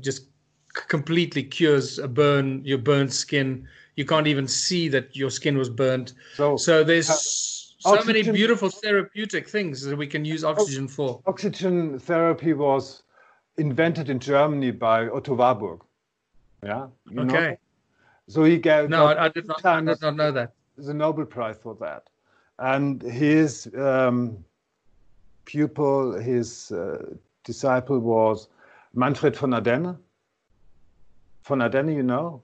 just completely cures your burnt skin. You can't even see that your skin was burnt. So there's so many beautiful therapeutic things that we can use oxygen for. Oxygen therapy was invented in Germany by Otto Warburg. Yeah. You know? So he got I did not know that. The Nobel Prize for that, and his pupil, his disciple was Manfred von Ardenne. Von Ardenne, you know.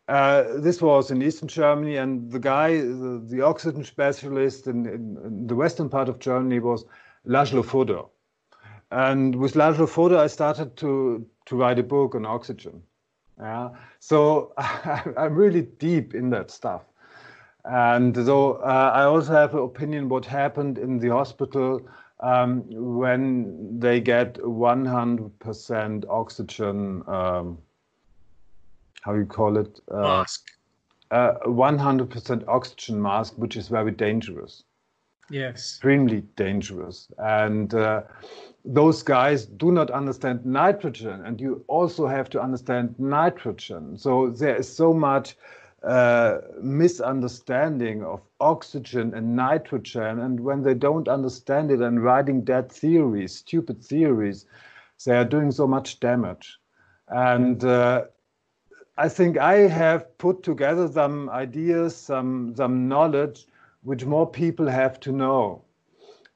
This was in Eastern Germany, and the guy, the oxygen specialist in the western part of Germany was Laszlo Fodor. And with Laszlo Fodor, I started to write a book on oxygen. Yeah, so I'm really deep in that stuff. And so I also have an opinion what happened in the hospital when they get 100% oxygen, how you call it? Mask. 100% oxygen mask, which is very dangerous. Yes. Extremely dangerous. And those guys do not understand nitrogen, and you also have to understand nitrogen. So there is so much misunderstanding of oxygen and nitrogen, and when they don't understand it and writing dead theories, stupid theories, they are doing so much damage. And I think I have put together some ideas, some knowledge, which more people have to know.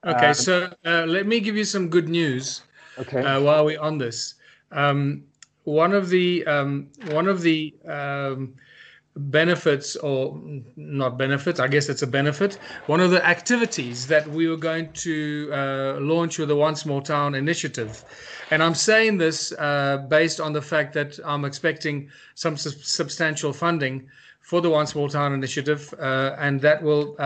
Okay, so let me give you some good news. Okay. While we're on this, one of the benefits, or not benefits, I guess it's a benefit. One of the activities that we were going to launch with the One Small Town initiative, and I'm saying this based on the fact that I'm expecting some substantial funding for the One Small Town initiative, and that will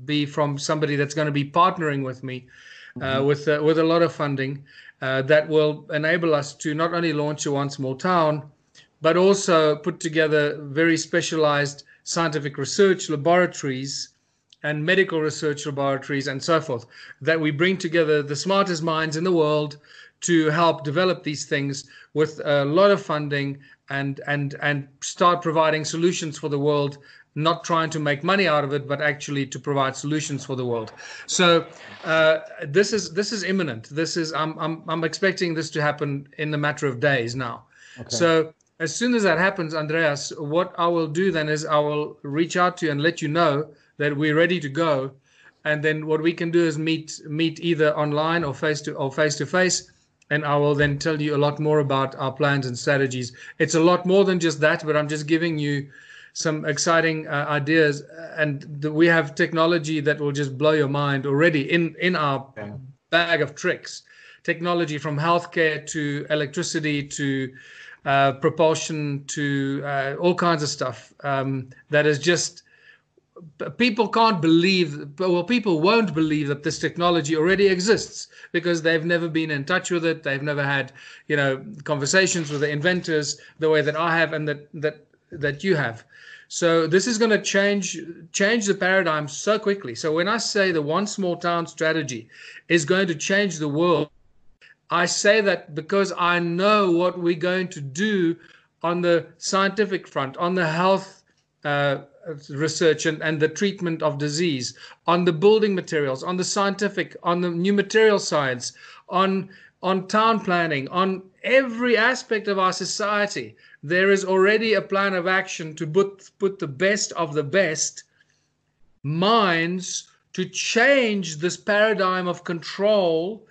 be from somebody that's going to be partnering with me with a lot of funding that will enable us to not only launch a One Small Town, but also put together very specialized scientific research laboratories and medical research laboratories and so forth, that we bring together the smartest minds in the world to help develop these things with a lot of funding and start providing solutions for the world, not trying to make money out of it, but actually to provide solutions for the world. So this is imminent. I'm expecting this to happen in a matter of days now. Okay. So as soon as that happens, Andreas, what I will do then is I will reach out to you and let you know that we're ready to go. And then what we can do is meet either online or face to face. And I will then tell you a lot more about our plans and strategies. It's a lot more than just that, but I'm just giving you some exciting ideas. And we have technology that will just blow your mind already in our bag of tricks. Technology from healthcare to electricity to propulsion to all kinds of stuff that is just, people can't believe, well, people won't believe that this technology already exists because they've never been in touch with it. They've never had, conversations with the inventors the way that I have and that you have. So this is going to change the paradigm so quickly. So when I say the One Small Town strategy is going to change the world, I say that because I know what we're going to do on the scientific front, on the health research and the treatment of disease, on the building materials, on the scientific, on the new material science, on town planning, on every aspect of our society. There is already a plan of action to put the best of the best minds to change this paradigm of control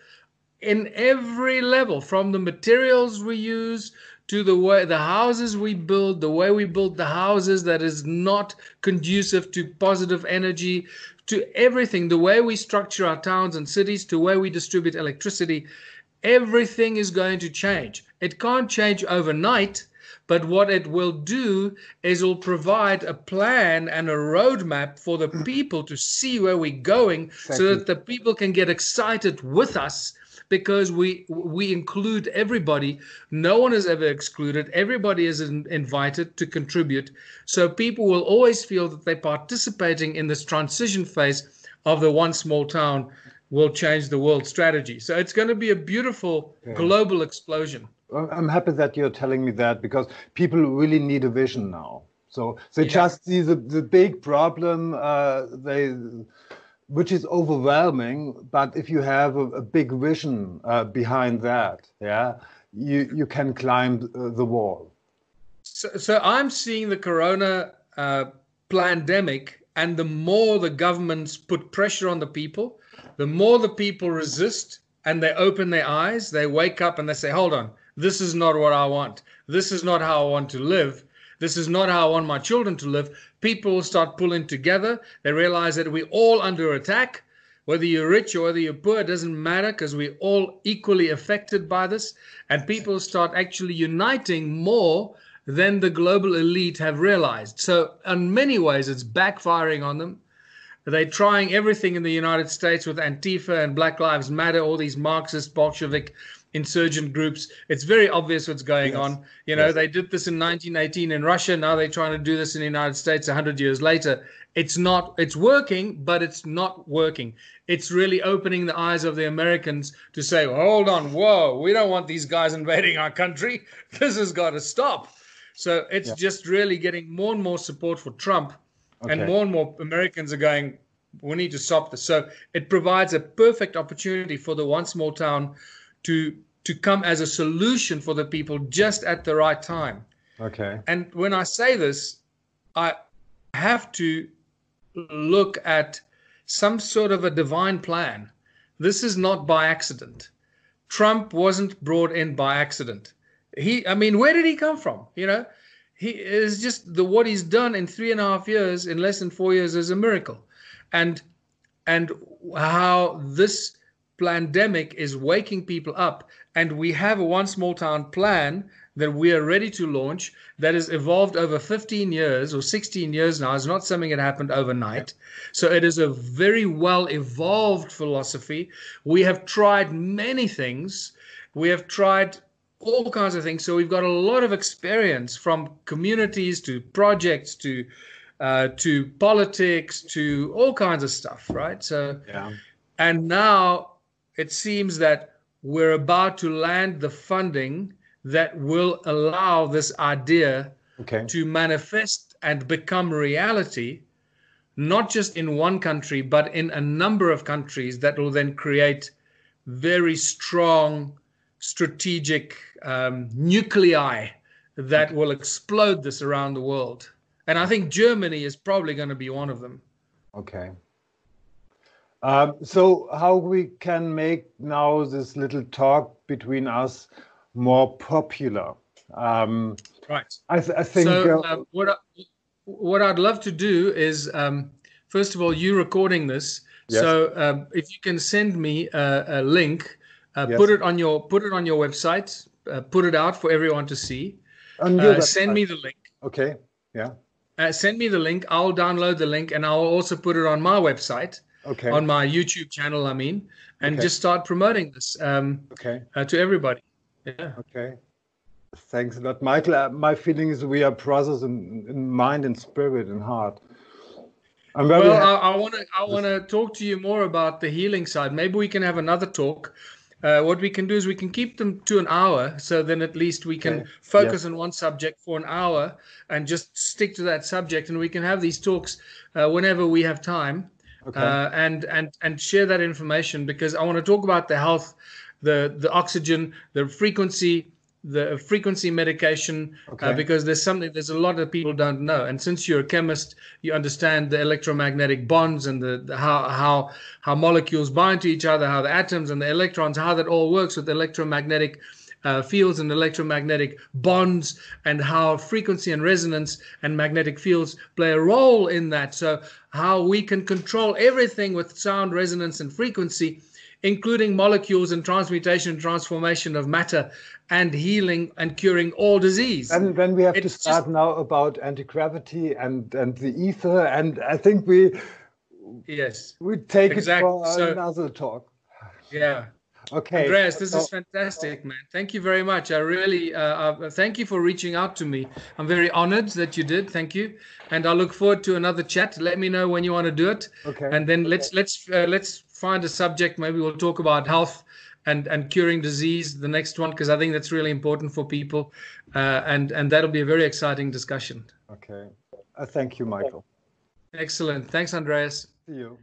in every level, from the materials we use to the houses we build, the way we build the houses that is not conducive to positive energy, to everything, the way we structure our towns and cities, to where we distribute electricity, everything is going to change. It can't change overnight, but what it will do is it'll provide a plan and a roadmap for the people to see where we're going, so that the people can get excited with us, because we include everybody. No one is ever excluded. Everybody is invited to contribute. So people will always feel that they're participating in this transition phase of the one small town will change the world strategy. So it's going to be a beautiful global explosion. I'm happy that you're telling me that, because people really need a vision now. So they just see the big problem, which is overwhelming. But if you have a big vision behind that, you can climb the wall. So I'm seeing the corona pandemic, and the more the governments put pressure on the people, the more the people resist, and they open their eyes, they wake up and they say, hold on, this is not what I want. This is not how I want to live. This is not how I want my children to live. People will start pulling together. They realize that we're all under attack. Whether you're rich or whether you're poor, it doesn't matter, because we're all equally affected by this. And people start actually uniting more than the global elite have realized. So in many ways, it's backfiring on them. They're trying everything in the United States with Antifa and Black Lives Matter, all these Marxist, Bolshevik, insurgent groups. It's very obvious what's going on. You know, they did this in 1918 in Russia. Now they're trying to do this in the United States 100 years later. It's working, but it's not working. It's really opening the eyes of the Americans to say, well, hold on, whoa, we don't want these guys invading our country. This has got to stop. So it's just really getting more and more support for Trump. And more Americans are going, we need to stop this. So it provides a perfect opportunity for the one small town to come as a solution for the people just at the right time. Okay. And when I say this, I have to look at some sort of a divine plan. This is not by accident. Trump wasn't brought in by accident. Where did he come from? You know, he is just what he's done in 3.5 years, in less than 4 years, is a miracle. And how this pandemic is waking people up, and we have a one small town plan that we are ready to launch that has evolved over 15 years or 16 years now. It's not something that happened overnight. So it is a very well evolved philosophy. We have tried many things. We have tried all kinds of things. So we've got a lot of experience, from communities to projects to politics to all kinds of stuff, right? So, and now it seems that we're about to land the funding that will allow this idea to manifest and become reality, not just in one country, but in a number of countries, that will then create very strong strategic nuclei that will explode this around the world. And I think Germany is probably going to be one of them. Okay. So how we can make now this little talk between us more popular? Right. I think. So what I'd love to do is, first of all, you recording this. Yes. So if you can send me a link, put it on your website, put it out for everyone to see. Send me the link. Okay. Yeah. Send me the link. I'll download the link, and I'll also put it on my website. Okay. On my YouTube channel, and just start promoting this to everybody. Yeah. Okay. Thanks a lot, Michael. My feeling is we are brothers in mind and spirit and heart. I'm very I want to talk to you more about the healing side. Maybe we can have another talk. What we can do is we can keep them to an hour, so then at least we can focus on one subject for an hour and just stick to that subject, and we can have these talks whenever we have time. And share that information, because I want to talk about the health, the oxygen, the frequency medication, because there's a lot that people don't know. And since you're a chemist, you understand the electromagnetic bonds and the how molecules bind to each other, how the atoms and the electrons, how that all works with electromagnetic fields and electromagnetic bonds, and how frequency and resonance and magnetic fields play a role in that. So how we can control everything with sound, resonance, and frequency, including molecules and transmutation, transformation of matter, and healing and curing all disease. And then we have to start now about anti-gravity and the ether, and I think we take it for another talk. Yeah. Okay. Andreas, this is fantastic, man. Thank you very much. I really thank you for reaching out to me. I'm very honored that you did. Thank you, and I look forward to another chat. Let me know when you want to do it. Okay. And then let's find a subject. Maybe we'll talk about health and curing disease, the next one, because I think that's really important for people, and that'll be a very exciting discussion. Okay. Thank you, Michael. Excellent. Thanks, Andreas. See you.